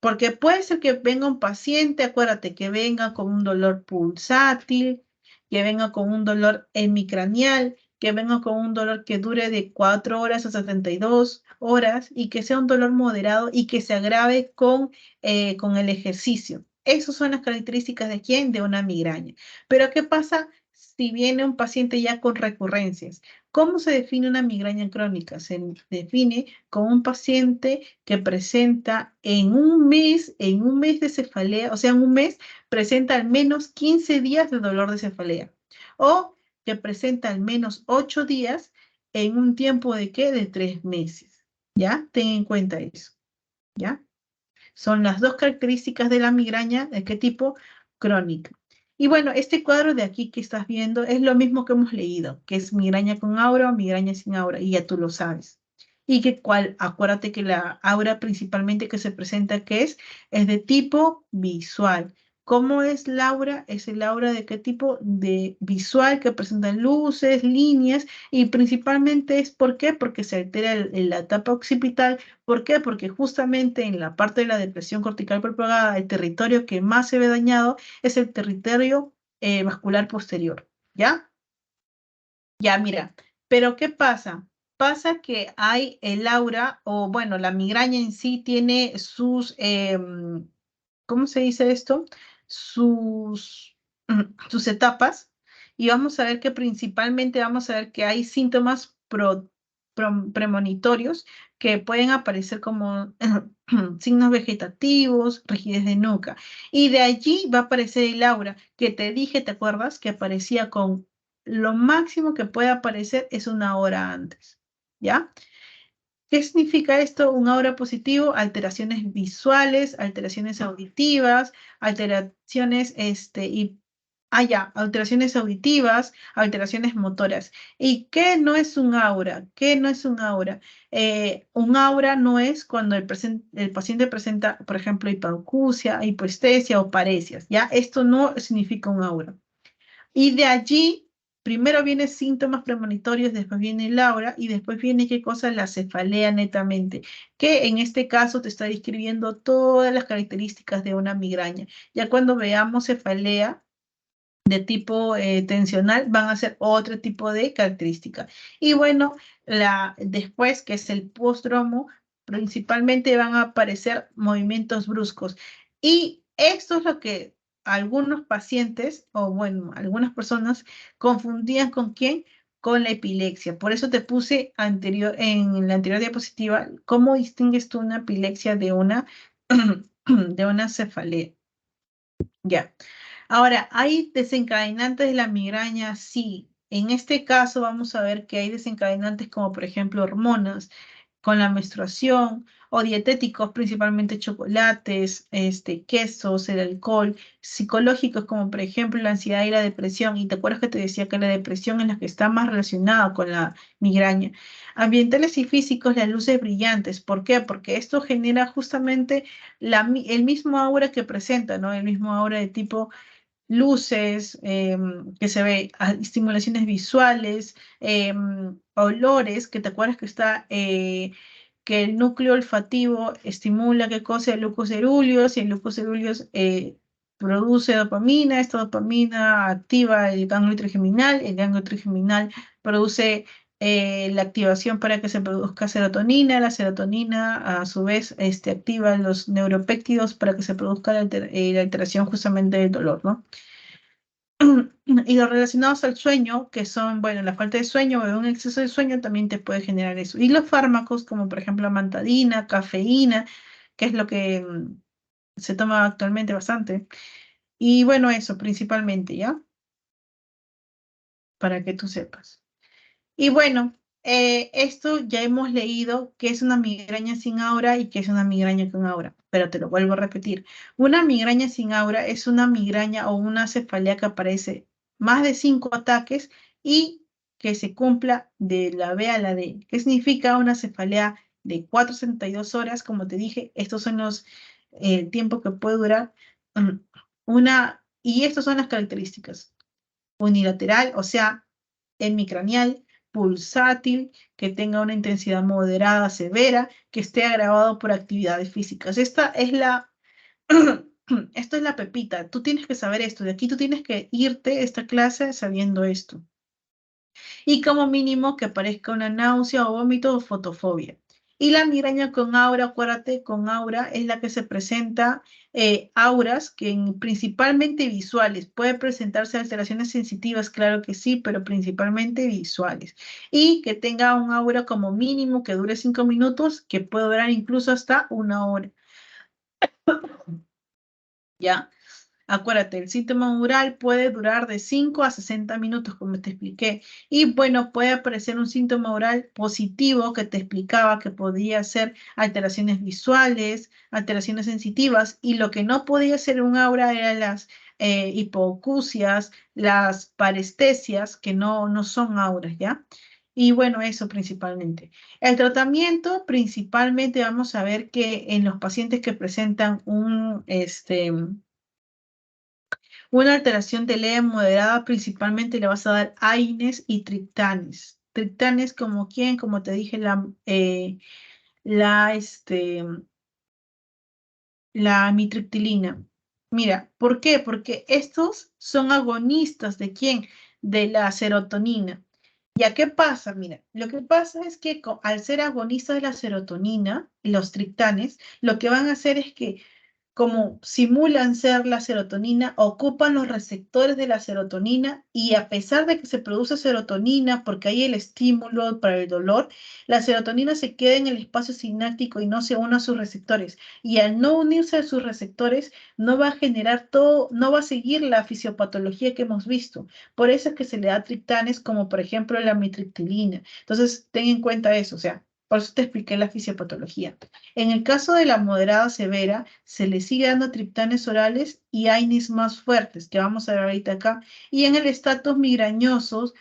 Porque puede ser que venga un paciente, acuérdate, que venga con un dolor pulsátil, que venga con un dolor hemicranial, que venga con un dolor que dure de 4 horas a 72 horas y que sea un dolor moderado y que se agrave con el ejercicio. Esas son las características de quién? De una migraña. Pero ¿qué pasa si viene un paciente ya con recurrencias? ¿Cómo se define una migraña crónica? Se define con un paciente que presenta en un mes de cefalea, o sea, en un mes presenta al menos 15 días de dolor de cefalea, o que presenta al menos 8 días en un tiempo de ¿qué? De 3 meses, ¿ya? Ten en cuenta eso, ¿ya? Son las dos características de la migraña, ¿de qué tipo? Crónica. Y bueno, este cuadro de aquí que estás viendo es lo mismo que hemos leído, que es migraña con aura o migraña sin aura, y ya tú lo sabes. Y que acuérdate que la aura principalmente que se presenta, ¿qué es de tipo visual. ¿Cómo es el aura? Es el aura de qué tipo de visual que presenta luces, líneas y principalmente es ¿por qué? Porque se altera la etapa occipital. ¿Por qué? Porque justamente en la parte de la depresión cortical propagada, el territorio que más se ve dañado es el territorio vascular posterior. ¿Ya? Ya, mira. Pero ¿qué pasa? Pasa que hay el aura, o bueno, la migraña en sí tiene sus, ¿cómo se dice esto? Sus, sus etapas. Y vamos a ver que principalmente vamos a ver que hay síntomas premonitorios que pueden aparecer como signos vegetativos, rigidez de nuca. Y de allí va a aparecer el aura, que te dije, ¿te acuerdas? Que aparecía con lo máximo que puede aparecer es una hora antes. ¿Ya? ¿Qué significa esto? Un aura positivo, alteraciones visuales, alteraciones auditivas, alteraciones, alteraciones auditivas, alteraciones motoras. ¿Y qué no es un aura? ¿Qué no es un aura? Un aura no es cuando el paciente presenta, por ejemplo, hipoacusia, hipoestesia o parecias, ¿ya? Esto no significa un aura. Y de allí, primero vienen síntomas premonitorios, después viene el aura y después viene qué cosa, la cefalea netamente, que en este caso te está describiendo todas las características de una migraña. Ya cuando veamos cefalea de tipo tensional, van a ser otro tipo de características. Y bueno, después, que es el postdromo, principalmente van a aparecer movimientos bruscos. Y esto es lo que algunos pacientes, o bueno, algunas personas confundían con quién, con la epilepsia. Por eso te puse en la anterior diapositiva, cómo distingues tú una epilepsia de una, de una cefalea. Ya. Ahora, ¿hay desencadenantes de la migraña? Sí. En este caso vamos a ver que hay desencadenantes como por ejemplo hormonas con la menstruación o dietéticos, principalmente chocolates, quesos, el alcohol, psicológicos como por ejemplo la ansiedad y la depresión. Y te acuerdas que te decía que la depresión es la que está más relacionada con la migraña. Ambientales y físicos, las luces brillantes. ¿Por qué? Porque esto genera justamente el mismo aura que presenta, ¿no? El mismo aura de tipo luces, que se ve, estimulaciones visuales, olores, que te acuerdas que está, que el núcleo olfativo estimula qué cosa, el lucus ceruleus, y el lucus ceruleus produce dopamina, esta dopamina activa el ganglio trigeminal produce la activación para que se produzca serotonina, la serotonina a su vez activa los neuropéptidos para que se produzca la alteración justamente del dolor, ¿no? Y los relacionados al sueño, que son, bueno, la falta de sueño o un exceso de sueño también te puede generar eso. Y los fármacos, como por ejemplo amantadina, cafeína, que es lo que se toma actualmente bastante. Y bueno, eso principalmente, ¿ya? Para que tú sepas. Y bueno, esto ya hemos leído que es una migraña sin aura y que es una migraña con aura, pero te lo vuelvo a repetir. Una migraña sin aura es una migraña o una cefalea que aparece más de 5 ataques y que se cumpla de la B a la D. ¿Qué significa una cefalea de 4 a 72 horas? Como te dije, estos son los tiempos que puede durar y estas son las características. Unilateral, o sea, hemicranial, pulsátil, que tenga una intensidad moderada, severa, que esté agravado por actividades físicas. Esto es la pepita. Tú tienes que saber esto. De aquí tú tienes que irte a esta clase sabiendo esto. Y como mínimo que aparezca una náusea o vómito o fotofobia. Y la migraña con aura, acuérdate, con aura es la que se presenta, auras que principalmente visuales. Puede presentarse alteraciones sensitivas, claro que sí, pero principalmente visuales. Y que tenga un aura como mínimo que dure 5 minutos, que puede durar incluso hasta 1 hora. ¿Ya? Acuérdate, el síntoma mural puede durar de 5 a 60 minutos, como te expliqué. Y bueno, puede aparecer un síntoma oral positivo que te explicaba que podía ser alteraciones visuales, alteraciones sensitivas, y lo que no podía ser un aura eran las hipoacusias, las parestesias, que no son auras, ¿ya? Y bueno, eso principalmente. El tratamiento, principalmente vamos a ver que en los pacientes que presentan una alteración de leve moderada, principalmente le vas a dar AINES y triptanes. Triptanes como quién, como te dije, la, este, la amitriptilina. Mira, ¿por qué? Porque estos son agonistas de quién? De la serotonina. ¿Ya qué pasa? Mira, lo que pasa es que al ser agonistas de la serotonina, los triptanes, lo que van a hacer es que como simulan ser la serotonina, ocupan los receptores de la serotonina y a pesar de que se produce serotonina, porque hay el estímulo para el dolor, la serotonina se queda en el espacio sináptico y no se une a sus receptores. Y al no unirse a sus receptores, no va a generar todo, no va a seguir la fisiopatología que hemos visto. Por eso es que se le da triptanes como por ejemplo la mitriptilina. Entonces, ten en cuenta eso, o sea, por eso te expliqué la fisiopatología. En el caso de la moderada severa, se le sigue dando triptanes orales y AINES más fuertes, que vamos a ver ahorita acá. Y en el estatus migrañosos,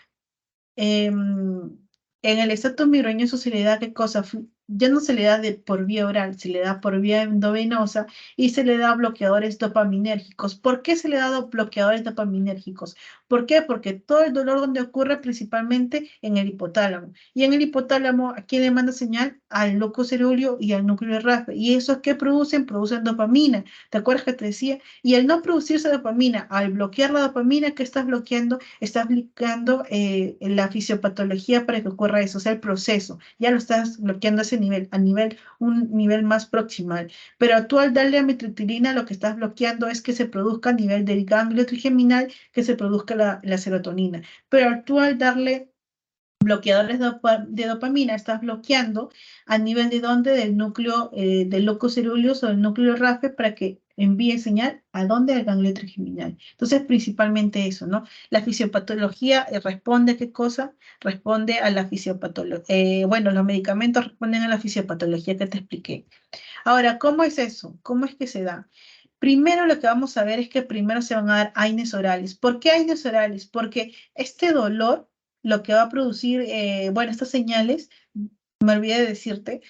en el estatus migrañoso se le da qué cosa, ya no se le da por vía oral, se le da por vía endovenosa y se le da bloqueadores dopaminérgicos. ¿Por qué se le da bloqueadores dopaminérgicos? ¿Por qué? Porque todo el dolor donde ocurre principalmente en el hipotálamo. Y en el hipotálamo, ¿a quién le manda señal? Al locus cerúleo y al núcleo RAF. ¿Y esos qué producen? Producen dopamina. ¿Te acuerdas que te decía? Y al no producirse dopamina, al bloquear la dopamina, ¿qué estás bloqueando? Estás bloqueando la fisiopatología para que ocurra eso, o sea, el proceso. Ya lo estás bloqueando a ese nivel, un nivel más proximal. Pero tú al darle amitriptilina, lo que estás bloqueando es que se produzca a nivel del ganglio trigeminal, que se produzca la serotonina. Pero tú al darle bloqueadores de dopamina, estás bloqueando a nivel de dónde, del núcleo, del locus coeruleus o del núcleo RAFE para que envíe señal a dónde, al ganglio trigeminal. Entonces, principalmente eso, ¿no? La fisiopatología responde a qué cosa? Responde a la fisiopatología. Bueno, los medicamentos responden a la fisiopatología que te expliqué. Ahora, ¿cómo es eso? ¿Cómo es que se da? Primero lo que vamos a ver es que primero se van a dar AINES orales. ¿Por qué AINES orales? Porque este dolor, lo que va a producir, bueno, estas señales, me olvidé de decirte,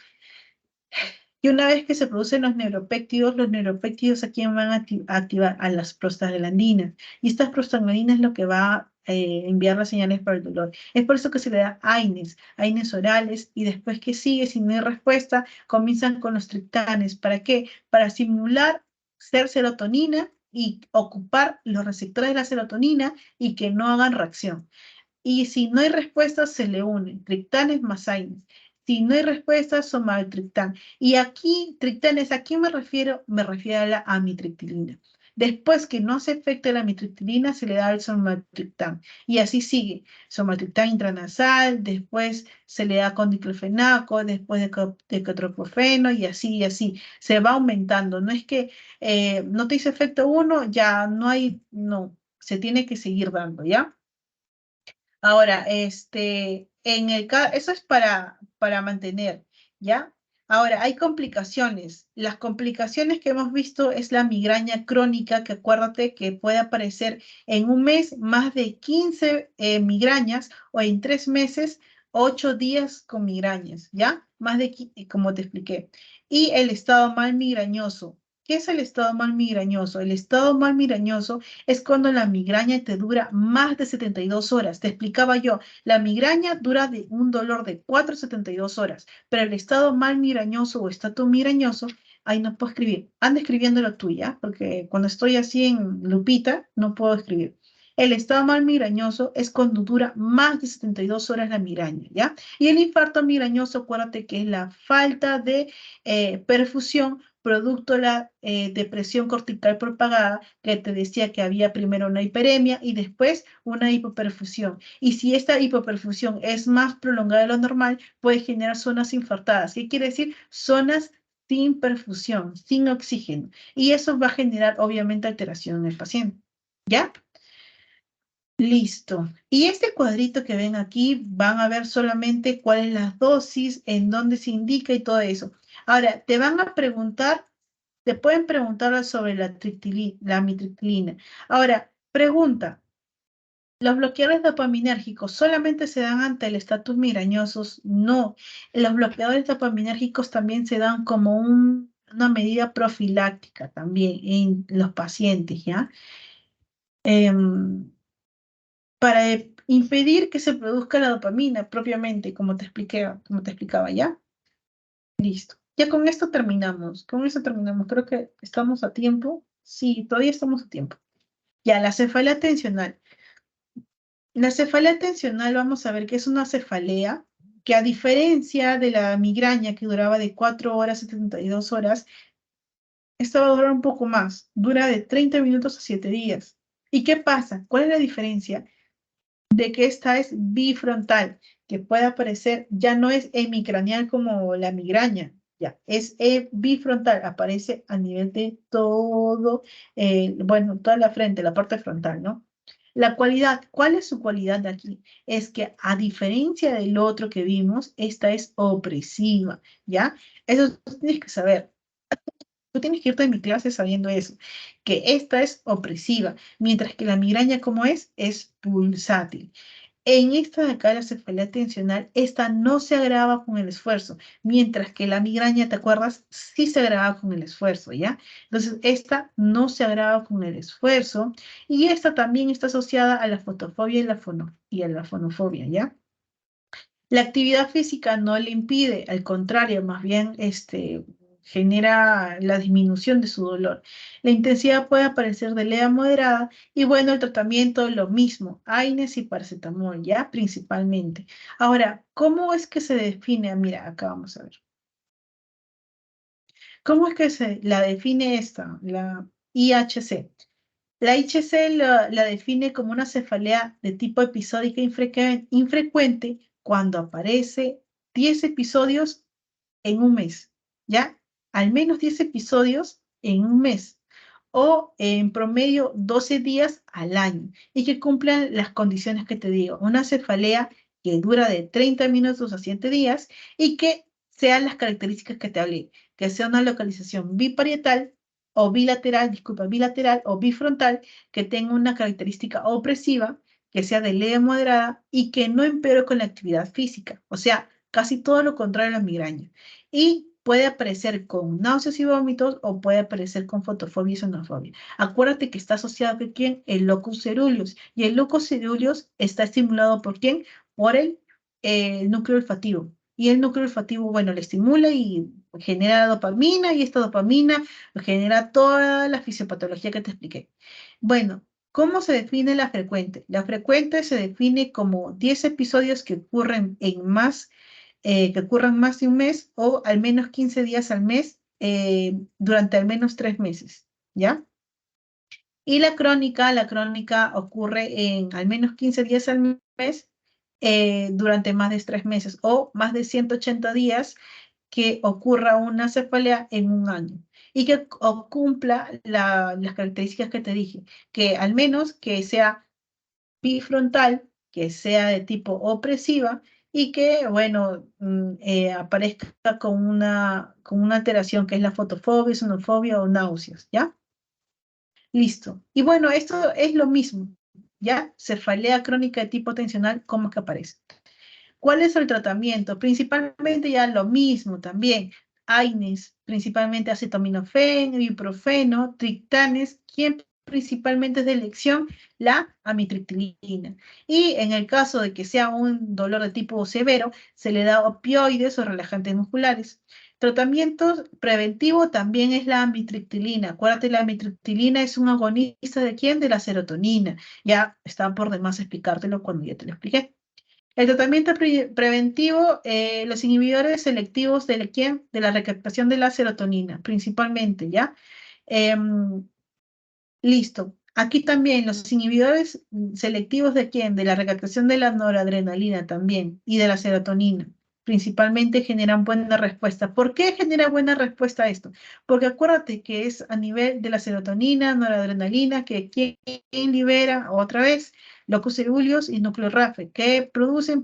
que una vez que se producen los neuropéptidos aquí van a activar a las prostaglandinas. Y estas prostaglandinas es lo que va a enviar las señales para el dolor. Es por eso que se le da AINES orales, y después que sigue, si no hay respuesta, comienzan con los triptanes. ¿Para qué? Para simular ser serotonina y ocupar los receptores de la serotonina y que no hagan reacción. Y si no hay respuesta, se le unen triptanes más AINES. Si no hay respuesta, somatriptán. Y aquí, triptanes, ¿a quién me refiero? Me refiero a la amitriptilina. Después que no se efecte la amitriptilina, se le da el somatriptán. Y así sigue. Somatriptán intranasal, después se le da con diclofenaco, después de cotropofeno, y así, y así. Se va aumentando. No es que no te hizo efecto uno, ya no hay, no. Se tiene que seguir dando, ¿ya? Ahora, eso es para mantener, ¿ya? Ahora, hay complicaciones. Las complicaciones que hemos visto es la migraña crónica, que acuérdate que puede aparecer en un mes más de 15 migrañas o en 3 meses, 8 días con migrañas, ¿ya? Como te expliqué. Y el estado mal migrañoso. ¿Qué es el estado mal migrañoso? El estado mal migrañoso es cuando la migraña te dura más de 72 horas. Te explicaba yo, la migraña dura de un dolor de 4 a 72 horas, pero el estado mal migrañoso o estatus migrañoso, ahí no puedo escribir. Anda escribiéndolo tú, ¿ya? Porque cuando estoy así en lupita, no puedo escribir. El estado mal migrañoso es cuando dura más de 72 horas la migraña, ¿ya? Y el infarto migrañoso, acuérdate que es la falta de perfusión producto de la depresión cortical propagada, que te decía que había primero una hiperemia y después una hipoperfusión. Y si esta hipoperfusión es más prolongada de lo normal, puede generar zonas infartadas. ¿Qué quiere decir? Zonas sin perfusión, sin oxígeno. Y eso va a generar, obviamente, alteración en el paciente. ¿Ya? Listo. Y este cuadrito que ven aquí, van a ver solamente cuál es la dosis, en dónde se indica y todo eso. Ahora, te van a preguntar, te pueden preguntar sobre la amitriptilina. Ahora, pregunta, ¿los bloqueadores dopaminérgicos solamente se dan ante el estatus migrañosos? No. Los bloqueadores dopaminérgicos también se dan como una medida profiláctica también en los pacientes, ¿ya? Em, para impedir que se produzca la dopamina propiamente, como te explicaba, ¿ya? Listo. Ya con esto terminamos. Con esto terminamos. Creo que estamos a tiempo. Sí, todavía estamos a tiempo. Ya, la cefalea tensional. La cefalea tensional, vamos a ver que es una cefalea que a diferencia de la migraña que duraba de 4 horas a 72 horas, esta va a durar un poco más. Dura de 30 minutos a 7 días. ¿Y qué pasa? ¿Cuál es la diferencia? De que esta es bifrontal, que puede aparecer, ya no es hemicraneal como la migraña, ya, es bifrontal, aparece a nivel de todo, bueno, toda la frente, la parte frontal, ¿no? La cualidad, ¿cuál es su cualidad de aquí? Es que a diferencia del otro que vimos, esta es opresiva, ¿ya? Eso tú tienes que saber. Tú tienes que irte de mi clase sabiendo eso, que esta es opresiva, mientras que la migraña, como es pulsátil. En esta de acá, la cefalea tensional, esta no se agrava con el esfuerzo, mientras que la migraña, ¿te acuerdas? Sí se agrava con el esfuerzo, ¿ya? Entonces, esta no se agrava con el esfuerzo y esta también está asociada a la fotofobia y a la fonofobia, ¿ya? La actividad física no le impide, al contrario, más bien genera la disminución de su dolor. La intensidad puede aparecer de leve a moderada y bueno, el tratamiento lo mismo, AINES y paracetamol, ya principalmente. Ahora, ¿cómo es que se define? Ah, mira, acá vamos a ver. ¿Cómo es que se la define esta, la IHC? La IHC la define como una cefalea de tipo episódica infrecuente cuando aparece 10 episodios en un mes, ¿ya? Al menos 10 episodios en un mes o en promedio 12 días al año y que cumplan las condiciones que te digo. Una cefalea que dura de 30 minutos a 7 días y que sean las características que te hablé, que sea una localización biparietal o bilateral, disculpa, bilateral o bifrontal, que tenga una característica opresiva, que sea de leve a moderada y que no empeore con la actividad física. O sea, casi todo lo contrario a la migraña. Y puede aparecer con náuseas y vómitos o puede aparecer con fotofobia y sonofobia. Acuérdate que está asociado con quién, el locus ceruleus. Y el locus ceruleus está estimulado por quién, por el núcleo olfativo. Y el núcleo olfativo, bueno, le estimula y genera dopamina y esta dopamina genera toda la fisiopatología que te expliqué. Bueno, ¿cómo se define la frecuente? La frecuente se define como 10 episodios que ocurren que ocurran más de un mes o al menos 15 días al mes durante al menos 3 meses, ¿ya? Y la crónica ocurre en al menos 15 días al mes durante más de 3 meses o más de 180 días que ocurra una cefalea en un año y que cumpla las características que te dije, que al menos que sea bifrontal, que sea de tipo opresiva y que, bueno, aparezca con una alteración que es la fotofobia, sonofobia o náuseas, ¿ya? Listo. Y bueno, esto es lo mismo, ¿ya? Cefalea crónica de tipo tensional, ¿cómo es que aparece? ¿Cuál es el tratamiento? Principalmente ya lo mismo también. AINES, principalmente acetaminofén, ibuprofeno, triptanes, ¿quién principalmente es de elección? La amitriptilina. Y en el caso de que sea un dolor de tipo severo, se le da opioides o relajantes musculares. Tratamiento preventivo también es la amitriptilina. Acuérdate, la amitriptilina es un agonista ¿de quién? De la serotonina. Ya está por demás explicártelo cuando ya te lo expliqué. El tratamiento preventivo, los inhibidores selectivos de quién? De la recaptación de la serotonina, principalmente, ¿ya? Em, listo. Aquí también los inhibidores selectivos de quién? De la recaptación de la noradrenalina también y de la serotonina. principalmente generan buena respuesta. ¿Por qué genera buena respuesta esto? Porque acuérdate que es a nivel de la serotonina, noradrenalina, que ¿quién libera otra vez? Locus coeruleus y núcleo RAFE, que producen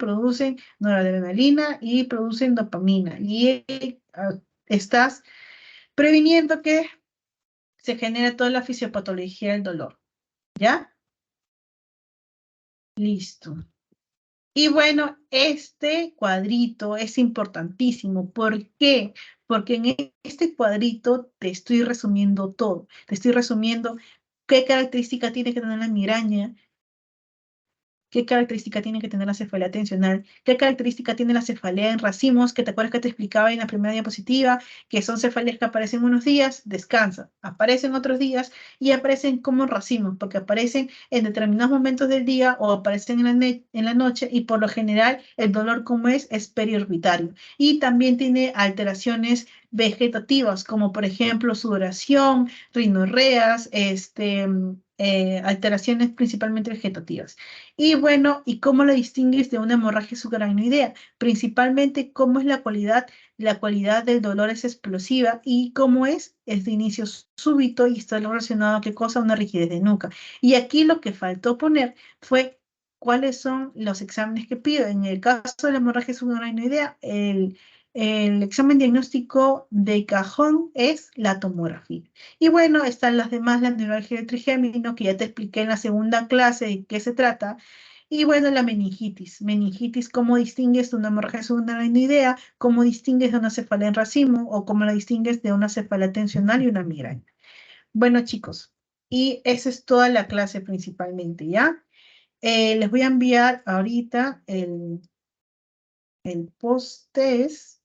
noradrenalina y producen dopamina. Y estás previniendo que se genere toda la fisiopatología del dolor. ¿Ya? Listo. Y bueno, este cuadrito es importantísimo. ¿Por qué? Porque en este cuadrito te estoy resumiendo todo. Te estoy resumiendo qué característica tiene que tener la migraña, qué característica tiene que tener la cefalea tensional, qué característica tiene la cefalea en racimos, que te acuerdas que te explicaba en la primera diapositiva, que son cefaleas que aparecen unos días, descansan, aparecen otros días y aparecen como racimos, porque aparecen en determinados momentos del día o aparecen en la noche y por lo general el dolor como es periorbitario. Y también tiene alteraciones vegetativas, como por ejemplo sudoración, rinorreas, alteraciones principalmente vegetativas. Y bueno, ¿y cómo la distingues de una hemorragia subaracnoidea? Principalmente, ¿cómo es la cualidad? La cualidad del dolor es explosiva y cómo es de inicio súbito y está relacionado a qué cosa, una rigidez de nuca. Y aquí lo que faltó poner fue cuáles son los exámenes que pido. En el caso de la hemorragia subaracnoidea, el examen diagnóstico de cajón es la tomografía. Y bueno, están las demás, la neuralgia del trigémino, que ya te expliqué en la segunda clase de qué se trata. Y bueno, la meningitis. Meningitis, ¿cómo distingues de una hemorragia subarainoidea? ¿Cómo distingues de una cefalea en racimo? ¿O cómo la distingues de una cefalea tensional y una migraña? Bueno, chicos, y esa es toda la clase principalmente, ¿ya? Les voy a enviar ahorita el post-test